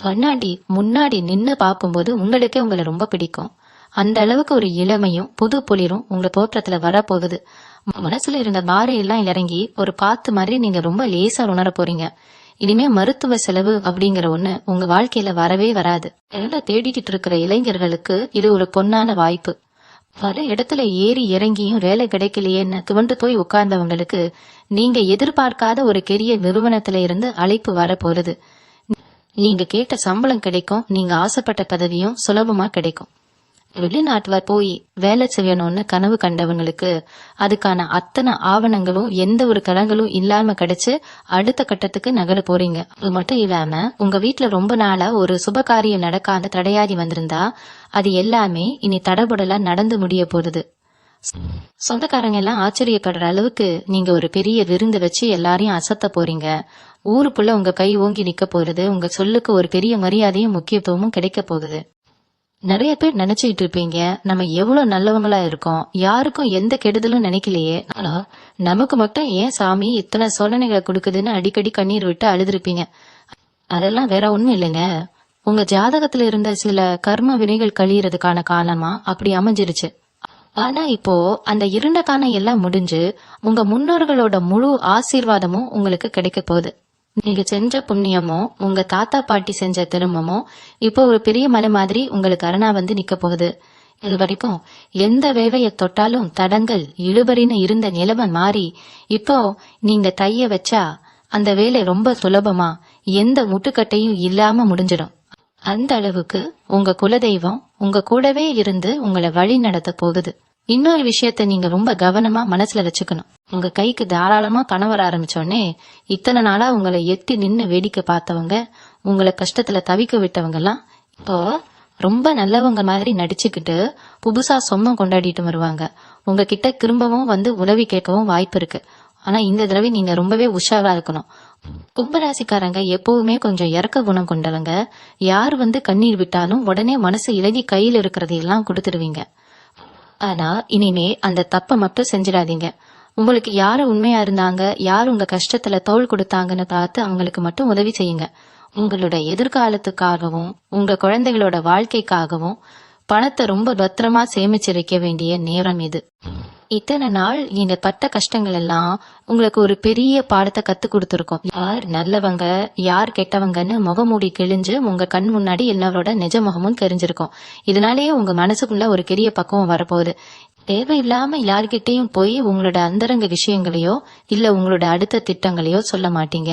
கண்ணாடி முன்னாடி நின்னு பார்க்கும்போது உங்களுக்கே உங்களை ரொம்ப பிடிக்கும். அந்த அளவுக்கு ஒரு இளமையும் புது பொலிரும் உங்க தோற்றத்துல வரப்போகுது. மனசுல இருந்த பாரம் எல்லாம் இறங்கி ஒரு காத்து மாதிரி நீங்க ரொம்ப லேசா உணர போறீங்க. இனிமே மருத்துவ செலவு அப்படிங்கிற ஒண்ணு உங்க வாழ்க்கையில வரவே வராது. எல்லாம் தேடிட்டு இருக்கிற இளைஞர்களுக்கு இது ஒரு பொன்னான வாய்ப்பு. பல இடத்துல ஏறி இறங்கியும் வேலை கிடைக்கலையேன்னு துவண்டு போய் உட்கார்ந்தவங்களுக்கு நீங்க எதிர்பார்க்காத ஒரு பெரிய நிறுவனத்துல இருந்து அழைப்பு வர போறது. நீங்க கேட்ட சம்பளம் கிடைக்கும், நீங்க ஆசைப்பட்ட பதவியும் சுலபமா கிடைக்கும். வெளிநாட்டுல போய் வேலை செய்யணும்னு கனவு கண்டவங்களுக்கு அதுக்கான அத்தனை ஆவணங்களும் எந்த ஒரு தடங்களும் இல்லாம கிடைச்சு அடுத்த கட்டத்துக்கு நகர போறீங்க. அது மட்டும் இல்லாம உங்க வீட்டுல ரொம்ப நாளா ஒரு சுப காரியம் நடக்காத தடையாதி வந்திருந்தா அது எல்லாமே இனி தடபுடலா நடந்து முடிய போகுது. சொந்தக்காரங்க எல்லாம் ஆச்சரியப்படுற அளவுக்கு நீங்க ஒரு பெரிய விருந்து வச்சு எல்லாரையும் அசத்த போறீங்க. ஊருக்குள்ள உங்க கை ஓங்கி நிக்க போறது. உங்க சொல்லுக்கு ஒரு பெரிய மரியாதையும் முக்கியத்துவமும் கிடைக்க போகுது. நிறைய பேர் நினைச்சுக்கிட்டு இருப்பீங்க, நம்ம எவ்வளவு நல்லவங்களா இருக்கோம், யாருக்கும் எந்த கெடுதலும் நினைக்கலையே, ஆனா நமக்கு மட்டும் ஏன் சாமி இத்தனை சோதனைகளை கொடுக்குதுன்னு அடிக்கடி கண்ணீர் விட்டு அழுதுருப்பீங்க. அதெல்லாம் வேற ஒண்ணும் இல்லைங்க, உங்க ஜாதகத்துல இருந்த சில கர்ம வினைகள் கழியறதுக்கான காலமா அப்படி அமைஞ்சிருச்சு. ஆனா இப்போ அந்த இருண்ட காலம் எல்லாம் முடிஞ்சு உங்க முன்னோர்களோட முழு ஆசீர்வாதமும் உங்களுக்கு கிடைக்க போகுது. நீங்க செஞ்ச புண்ணியமோ உங்க தாத்தா பாட்டி செஞ்ச திரும்பமோ இப்போ ஒரு பெரிய மலை மாதிரி உங்களுக்கு அரணா வந்து நிக்க போகுது. இது வரைக்கும் எந்த வேலையை தொட்டாலும் தடங்கள் இழுபறின்னு இருந்த நிலைமை மாறி இப்போ நீங்க தைய வச்சா அந்த வேலை ரொம்ப சுலபமா எந்த முட்டுக்கட்டையும் இல்லாம முடிஞ்சிடும். அந்த அளவுக்கு உங்க குலதெய்வம் உங்க கூடவே இருந்து உங்களை வழி நடத்த போகுது. இன்னொரு விஷயத்த நீங்க ரொம்ப கவனமா மனசுல வச்சுக்கணும். உங்க கைக்கு தாராளமா பணம் வர ஆரம்பிச்சோடனே இத்தனை நாளா உங்களை எட்டி நின்னு வேடிக்கை பார்த்தவங்க, உங்களை கஷ்டத்துல தவிக்க விட்டவங்க எல்லாம் இப்போ ரொம்ப நல்லவங்க மாதிரி நடிச்சுக்கிட்டு புதுசா சொந்தம் கொண்டாடிட்டு வருவாங்க. உங்ககிட்ட திரும்பவும் வந்து உதவி கேட்கவும் வாய்ப்பு இருக்கு. ஆனா இந்த தடவை நீங்க ரொம்பவே உஷாரா இருக்கணும். கும்பராசிக்காரங்க எப்பவுமே கொஞ்சம் இறக்க குணம் கொண்டவங்க. யார் வந்து கண்ணீர் விட்டாலும் உடனே மனசு இலகி கையில் இருக்கிறதையெல்லாம் கொடுத்துருவீங்க. ஆனா இனிமே அந்த தப்ப மட்டும் செஞ்சிடாதீங்க. உங்களுக்கு யாரு உண்மையா இருந்தாங்க, யார் உங்க கஷ்டத்துல தோள் கொடுத்தாங்கன்னு பார்த்து அவங்களுக்கு மட்டும் உதவி செய்யுங்க. உங்களோட எதிர்காலத்துக்காகவும் உங்க குழந்தைகளோட வாழ்க்கைக்காகவும் பணத்தை ரொம்ப பத்திரமா சேமிச்சு வைக்க வேண்டிய நேரம் இது. இத்தனை நாள் நீங்க பட்ட கஷ்டங்கள் எல்லாம் உங்களுக்கு ஒரு பெரிய பாடத்தை கத்து கொடுத்துருக்கோம். யார் நல்லவங்க யார் கெட்டவங்கன்னு முகமூடி கிழிஞ்சு உங்க கண் முன்னாடி எல்லாரோட நிஜ முகமும் தெரிஞ்சிருக்கும். இதனாலேயே உங்க மனசுக்குள்ள ஒரு பெரிய பக்குவம் வரப்போகுது. தேவையில்லாம யார்கிட்டையும் போய் உங்களோட அந்தரங்க விஷயங்களையோ இல்ல உங்களோட அடுத்த திட்டங்களையோ சொல்ல மாட்டீங்க.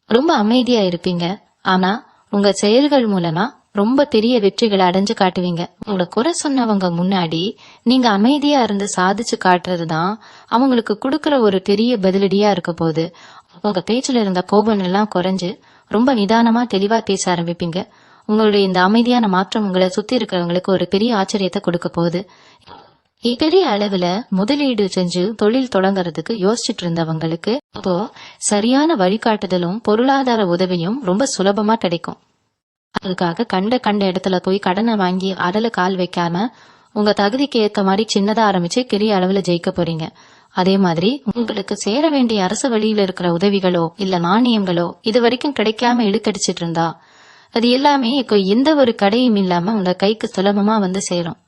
ரொம்ப அமைதியா இருப்பீங்க. ஆனா உங்க செயல்கள் மூலமா ரொம்ப பெரிய வெற்றிகளை அடைஞ்சு காட்டுவீங்க. உங்களை குறை சொன்னவங்க முன்னாடி நீங்க அமைதியா இருந்து சாதிச்சு காட்டுறதுதான் அவங்களுக்கு கொடுக்கற ஒரு பெரிய பதிலடியா இருக்க போகுது. உங்க பேச்சுல இருந்த கோபம் எல்லாம் குறைஞ்சு ரொம்ப நிதானமா தெளிவா பேச ஆரம்பிப்பீங்க. உங்களுடைய இந்த அமைதியான மாற்றம் உங்களை சுத்தி இருக்கிறவங்களுக்கு ஒரு பெரிய ஆச்சரியத்தை கொடுக்க போகுது. பெரிய அளவுல முதலீடு செஞ்சு தொழில் தொடங்கறதுக்கு யோசிச்சுட்டு இருந்தவங்களுக்கு இப்போ சரியான வழிகாட்டுதலும் பொருளாதார உதவியும் ரொம்ப சுலபமா கிடைக்கும். அதுக்காக கண்ட இடத்துல போய் கடனை வாங்கி அதல கால் வைக்காம உங்க தகுதிக்கு ஏத்த மாதிரி சின்னதா ஆரம்பிச்சு பெரிய அளவுல ஜெயிக்க போறீங்க. அதே மாதிரி உங்களுக்கு சேர வேண்டிய அரசு வழியில இருக்கிற உதவிகளோ இல்ல மானியங்களோ இது வரைக்கும் கிடைக்காம இழுக்கடிச்சிட்டு இருந்தா அது எல்லாமே இப்போ எந்த ஒரு கடையும் இல்லாம உங்க கைக்கு சுலபமா வந்து சேரும்.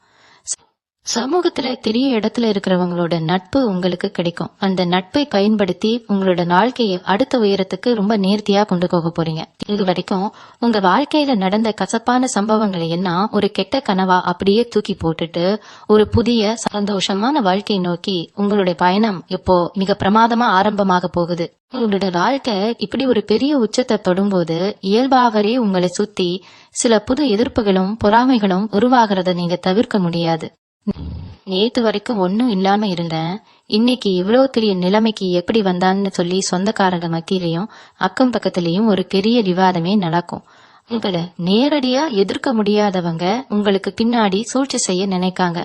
சமூகத்துல பெரிய இடத்துல இருக்கிறவங்களோட நட்பு உங்களுக்கு கிடைக்கும். அந்த நட்பை பயன்படுத்தி உங்களோட வாழ்க்கையை அடுத்த உயரத்துக்கு ரொம்ப நேர்த்தியா கொண்டு போக போறீங்க. இது வரைக்கும் உங்க வாழ்க்கையில நடந்த கசப்பான சம்பவங்களை எல்லாம் ஒரு கெட்ட கனவா அப்படியே தூக்கி போட்டுட்டு ஒரு புதிய சந்தோஷமான வாழ்க்கையை நோக்கி உங்களுடைய பயணம் இப்போ மிக பிரமாதமா ஆரம்பமாக போகுது. உங்களோட வாழ்க்கை இப்படி ஒரு பெரிய உச்சத்தை தொடும்போது இயல்பாகவே உங்களை சுத்தி சில புது எதிர்ப்புகளும் பொறாமைகளும் உருவாகிறத நீங்க தவிர்க்க முடியாது. நேத்து வரைக்கும் ஒன்னும் இல்லாம இருந்தேன், இன்னைக்கு இவ்வளவு பெரிய நிலைமைக்கு எப்படி வந்தான்னு சொல்லி சொந்தக்காரங்க மத்தியிலையும் அக்கம் பக்கத்திலையும் ஒரு பெரிய விவாதமே நடக்கும். உங்களை நேரடியா எதிர்க்க முடியாதவங்க உங்களுக்கு பின்னாடி சூழ்ச்சி செய்ய நினைக்காங்க.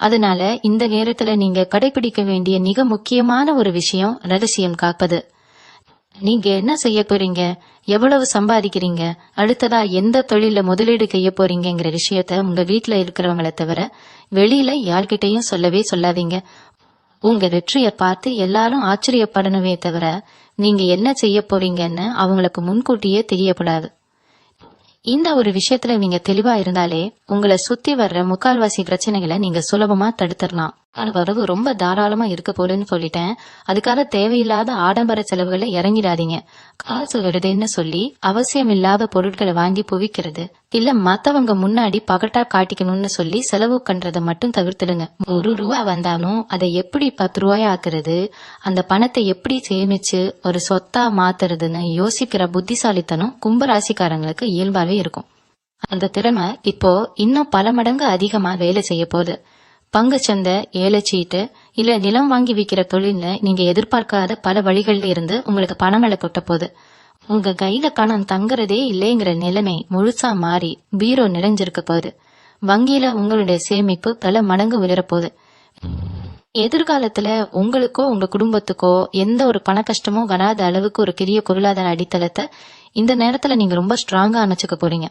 அதனால இந்த நேரத்துல நீங்க கடைபிடிக்க வேண்டிய மிக முக்கியமான ஒரு விஷயம் ரகசியம் காப்பது. நீங்க என்ன செய்ய போறீங்க, எவ்வளவு சம்பாதிக்கிறீங்க, அடுத்ததா எந்த தொழில முதலீடு செய்ய போறீங்கிற விஷயத்த உங்க வீட்டுல இருக்கிறவங்கள தவிர வெளியில யார்கிட்டயும் சொல்லவே சொல்லாதீங்க. உங்க வெற்றிய பார்த்து எல்லாரும் ஆச்சரியப்படணுமே தவிர நீங்க என்ன செய்ய போறீங்கன்னு அவங்களுக்கு முன்கூட்டியே தெரியப்படாது. இந்த ஒரு விஷயத்துல நீங்க தெளிவா இருந்தாலே உங்களை சுத்தி வர்ற முக்கால்வாசி பிரச்சனைகளை நீங்க சுலபமா தடுத்துடலாம். வரவு ரொம்ப தாராளமா இருக்க போதுன்னு சொல்லிட்டேன். அதுக்காக தேவையில்லாத ஆடம்பர செலவுகளை இறங்கிடாதீங்க. காசு வருதுன்னு சொல்லி அவசியம் இல்லாத பொருட்களை வாங்கி புவிக்கிறது இல்ல மத்தவங்க முன்னாடி பகட்டா காட்டிக்கணும்னு சொல்லி செலவு பண்றதை மட்டும் தவிர்த்துடுங்க. ₹1 வந்தாலும் அதை எப்படி 10 ரூபாய் ஆக்குறது, அந்த பணத்தை எப்படி சேமிச்சு ஒரு சொத்தா மாத்துறதுன்னு யோசிக்கிற புத்திசாலித்தனம் கும்பராசிக்காரங்களுக்கு இயல்பாவே இருக்கும். அந்த திறமை இப்போ இன்னும் பல மடங்கு அதிகமா வேலை செய்ய போகுது. பங்குச்சந்தை, ஏலச்சீட்டு இல்ல நிலம் வாங்கி விற்கிற தொழில்ல நீங்க எதிர்பார்க்காத பல வழிகள்ல இருந்து உங்களுக்கு பணமழை கொட்ட போகுது. உங்க கையில பணம் தங்குறதே இல்லைங்கிற நிலைமை முழுசா மாறி பீரோ நிறைஞ்சிருக்க போகுது. வங்கியில உங்களுடைய சேமிப்பு பல மடங்கு உயரப்போகுது. எதிர்காலத்துல உங்களுக்கோ உங்க குடும்பத்துக்கோ எந்த ஒரு பண கஷ்டமும் வராத அளவுக்கு ஒரு பெரிய பொருளாதார அடித்தளத்தை இந்த நேரத்துல நீங்க ரொம்ப ஸ்ட்ராங்கா அமைச்சுக்க போறீங்க.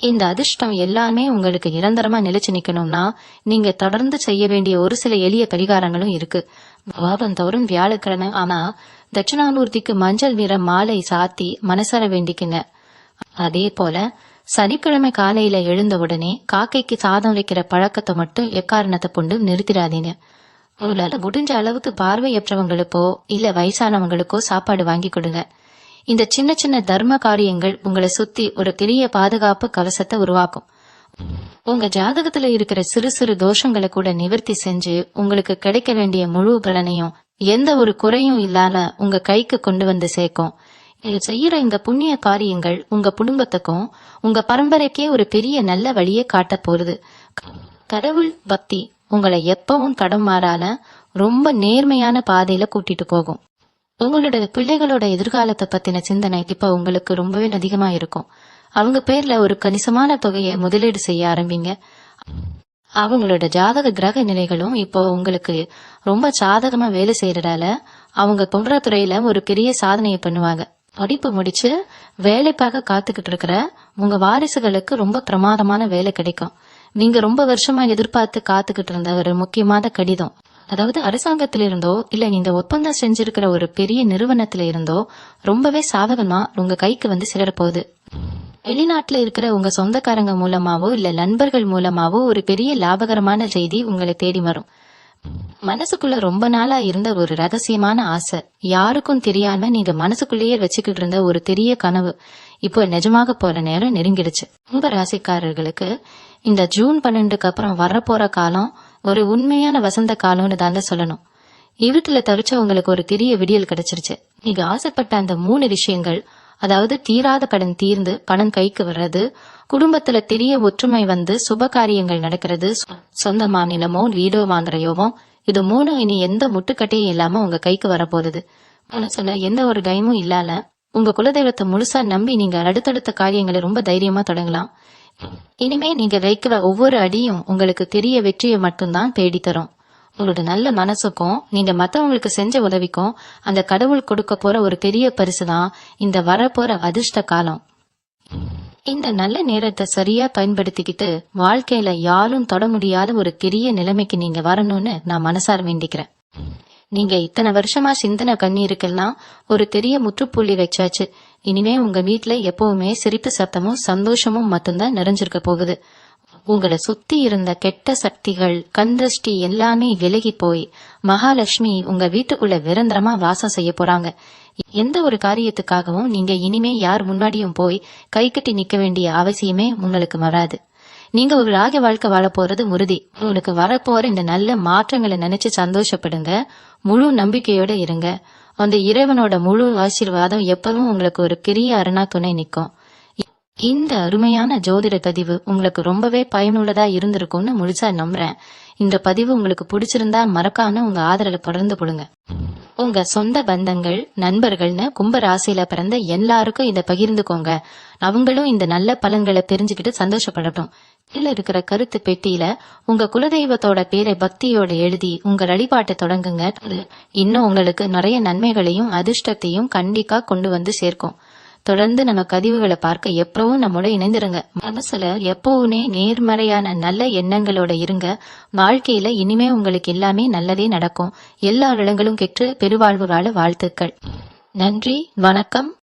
இந்த அதிர்ஷ்டம் எல்லாமே உங்களுக்கு நிரந்தரமா நிலைச்சு நிக்கணும்னா நீங்க தொடர்ந்து செய்ய வேண்டிய ஒரு சில எளிய பரிகாரங்களும் இருக்கு. வாரந்தோறும் வியாழக்கிழமை ஆனா தட்சிணாமூர்த்திக்கு மஞ்சள் நிற மாலை சாத்தி மனசார வேண்டிக்குங்க. அதே போல சனிக்கிழமை காலையில எழுந்த உடனே காக்கைக்கு சாதம் வைக்கிற பழக்கத்தை மட்டும் எக்காரணத்தை கொண்டு நிறுத்திடாதீங்க. உங்களால முடிஞ்ச அளவுக்கு பார்வையற்றவங்களுக்கோ இல்ல வயசானவங்களுக்கோ சாப்பாடு வாங்கி கொடுங்க. இந்த சின்ன சின்ன தர்ம காரியங்கள் உங்களை சுத்தி ஒரு பெரிய பாதுகாப்பு கவசத்தை உருவாக்கும். உங்க ஜாதகத்துல இருக்கிற சிறு சிறு தோஷங்களை கூட நிவர்த்தி செஞ்சு உங்களுக்கு கிடைக்க வேண்டிய முழு பலனையும் எந்த ஒரு குறையும் இல்லாம உங்க கைக்கு கொண்டு வந்து சேர்க்கும். நீங்க செய்யற இந்த புண்ணிய காரியங்கள் உங்க குடும்பத்துக்கும் உங்க பரம்பரைக்கே ஒரு பெரிய நல்ல வழியை காட்ட போறது. கடவுள் பக்தி உங்களை எப்பவும் கடம் மாறால ரொம்ப நேர்மையான பாதையில கூட்டிட்டு போகும். உங்களோட பிள்ளைகளோட எதிர்காலத்தை பத்தின சிந்தனை இப்ப உங்களுக்கு ரொம்பவே அதிகமா இருக்கும். அவங்க பேர்ல ஒரு கணிசமான தொகையை முதலீடு செய்ய ஆரம்பிங்க. அவங்களோட ஜாதக கிரக நிலைகளும் இப்போ உங்களுக்கு ரொம்ப சாதகமா வேலை செய்யறதால அவங்க தொன்ற துறையில ஒரு பெரிய சாதனையை பண்ணுவாங்க. படிப்பு முடிச்சு வேலை பார்க்க காத்துக்கிட்டு இருக்கிற உங்க வாரிசுகளுக்கு ரொம்ப பிரமாதமான வேலை கிடைக்கும். நீங்க ரொம்ப வருஷமா எதிர்பார்த்து காத்துக்கிட்டு இருந்த ஒரு முக்கியமான கடிதம், அதாவது அரசாங்கத்தில இருந்தோ இல்ல நீங்க ஒப்பந்தம் செஞ்சிருக்கிற ஒரு பெரிய நிறுவனத்தில இருந்தோ ரொம்பவே சாதகமா உங்க கைக்கு வந்து சேரப்போகுது. வெளிநாட்டுல இருக்கிற உங்க சொந்தக்காரங்க மூலமாவோ இல்ல நண்பர்கள் மூலமாவோ ஒரு பெரிய லாபகரமான செய்தி உங்களை தேடி வரும். மனசுக்குள்ள ரொம்ப நாளா இருந்த ஒரு ரகசியமான ஆசை, யாருக்கும் தெரியாம நீங்க மனசுக்குள்ளேயே வச்சுக்கிட்டு இருந்த ஒரு பெரிய கனவு இப்போ நிஜமாக போற நேரம் நெருங்கிடுச்சு. கும்ப ராசிக்காரர்களுக்கு இந்த ஜூன் 12க்கு அப்புறம் வரப்போற காலம் ஒரு உண்மையான வசந்த காலம்னு தாங்க சொல்லணும். இருட்டுல தவிச்ச உங்களுக்கு ஒரு பெரிய விடியல் கிடைச்சிருச்சு. நீங்க ஆசைப்பட்ட அந்த 3 விஷயங்கள், அதாவது தீராத கடன் தீர்ந்து பணம் கைக்கு வர்றது, குடும்பத்துல பெரிய ஒற்றுமை வந்து சுப காரியங்கள் நடக்கிறது, சொந்த மாநிலமோ வீடோ வாங்குற யோகம், இது 3 இனி எந்த முட்டுக்கட்டையும் இல்லாம உங்க கைக்கு வரப்போகுது. மனசுல எந்த ஒரு பயமும் இல்லாம உங்க குலதெய்வத்தை முழுசா நம்பி நீங்க அடுத்தடுத்த காரியங்களை ரொம்ப தைரியமா தொடங்கலாம். இனிமே நீங்க வைக்கிற ஒவ்வொரு அடியும் உங்களுக்கு பெரிய வெற்றியை மட்டும்தான் தேடித்தரும். உங்களோட நல்ல மனசுக்கும் நீங்க மத்தவங்களுக்கு செஞ்ச உதவிக்கும் அந்த கடவுள் கொடுக்க போற ஒரு பெரிய பரிசுதான் இந்த வரப்போற அதிர்ஷ்ட காலம். இந்த நல்ல நேரத்தை சரியா பயன்படுத்திக்கிட்டு வாழ்க்கையில யாரும் தொட முடியாத ஒரு பெரிய நிலைமைக்கு நீங்க வரணும்னு நான் மனசார வேண்டிக்கிறேன். நீங்க இத்தனை வருஷமா சிந்தனை கண்ணீருக்கெல்லாம் ஒரு பெரிய முற்றுப்புள்ளி வச்சாச்சு. இனிமே உங்க வீட்டுல எப்பவுமே சிரிப்பு சத்தமும் சந்தோஷமும் மட்டும்தான் நிறைஞ்சிருக்க போகுது. உங்களை சுத்தி இருந்த கெட்ட சக்திகள், கந்தஷ்டி எல்லாமே விலகி போய் மகாலட்சுமி உங்க வீட்டுக்குள்ள நிரந்தரமா வாசம் செய்ய போறாங்க. எந்த ஒரு காரியத்துக்காகவும் நீங்க இனிமே யார் முன்னாடியும் போய் கை கட்டி நிக்க வேண்டிய அவசியமே உங்களுக்கு வராது. நீங்க ஒரு ராக வாழ்க்கை வாழ போறது உறுதி. உங்களுக்கு வரப்போற இந்த நல்ல மாற்றங்களை நினைச்சு சந்தோஷப்படுங்க. முழு நம்பிக்கையோட இருங்க. அந்த இறைவனோட முழு ஆசீர்வாதம் எப்பவும் உங்களுக்கு ஒரு பெரிய அரணா துணை நிற்கும். இந்த அருமையான ஜோதிட பதிவு உங்களுக்கு ரொம்பவே பயனுள்ளதா இருந்திருக்கும்னு முழுசா நம்புறேன். இந்த பதிவு உங்களுக்கு பிடிச்சிருந்தா மறக்காம உங்க ஆதரவை தொடர்ந்து கொடுங்க. உங்க சொந்த பந்தங்கள், நண்பர்கள்னு கும்ப ராசியில பிறந்த எல்லாருக்கும் இதை பகிர்ந்துக்கோங்க. அவங்களும் இந்த நல்ல பலன்களை தெரிஞ்சுக்கிட்டு சந்தோஷப்படட்டும். இதுல இருக்கிற கருத்து பெட்டியில உங்க குலதெய்வத்தோட பேரை பக்தியோட எழுதி உங்க வழிபாட்டை தொடங்குங்க. அது இன்னும் உங்களுக்கு நிறைய நன்மைகளையும் அதிர்ஷ்டத்தையும் கண்டிப்பா கொண்டு வந்து சேர்க்கும். தொடர்ந்து நம்ம பதிவுகளை பார்க்க எப்பவும் நம்மோட இணைந்திருங்க. மனசுல எப்பவுமே நேர்மறையான நல்ல எண்ணங்களோட இருங்க. வாழ்க்கையில இனிமே உங்களுக்கு எல்லாமே நல்லதே நடக்கும். எல்லா இடங்களும் கெற்று பெருவாழ்வு வாழ வாழ்த்துக்கள். நன்றி, வணக்கம்.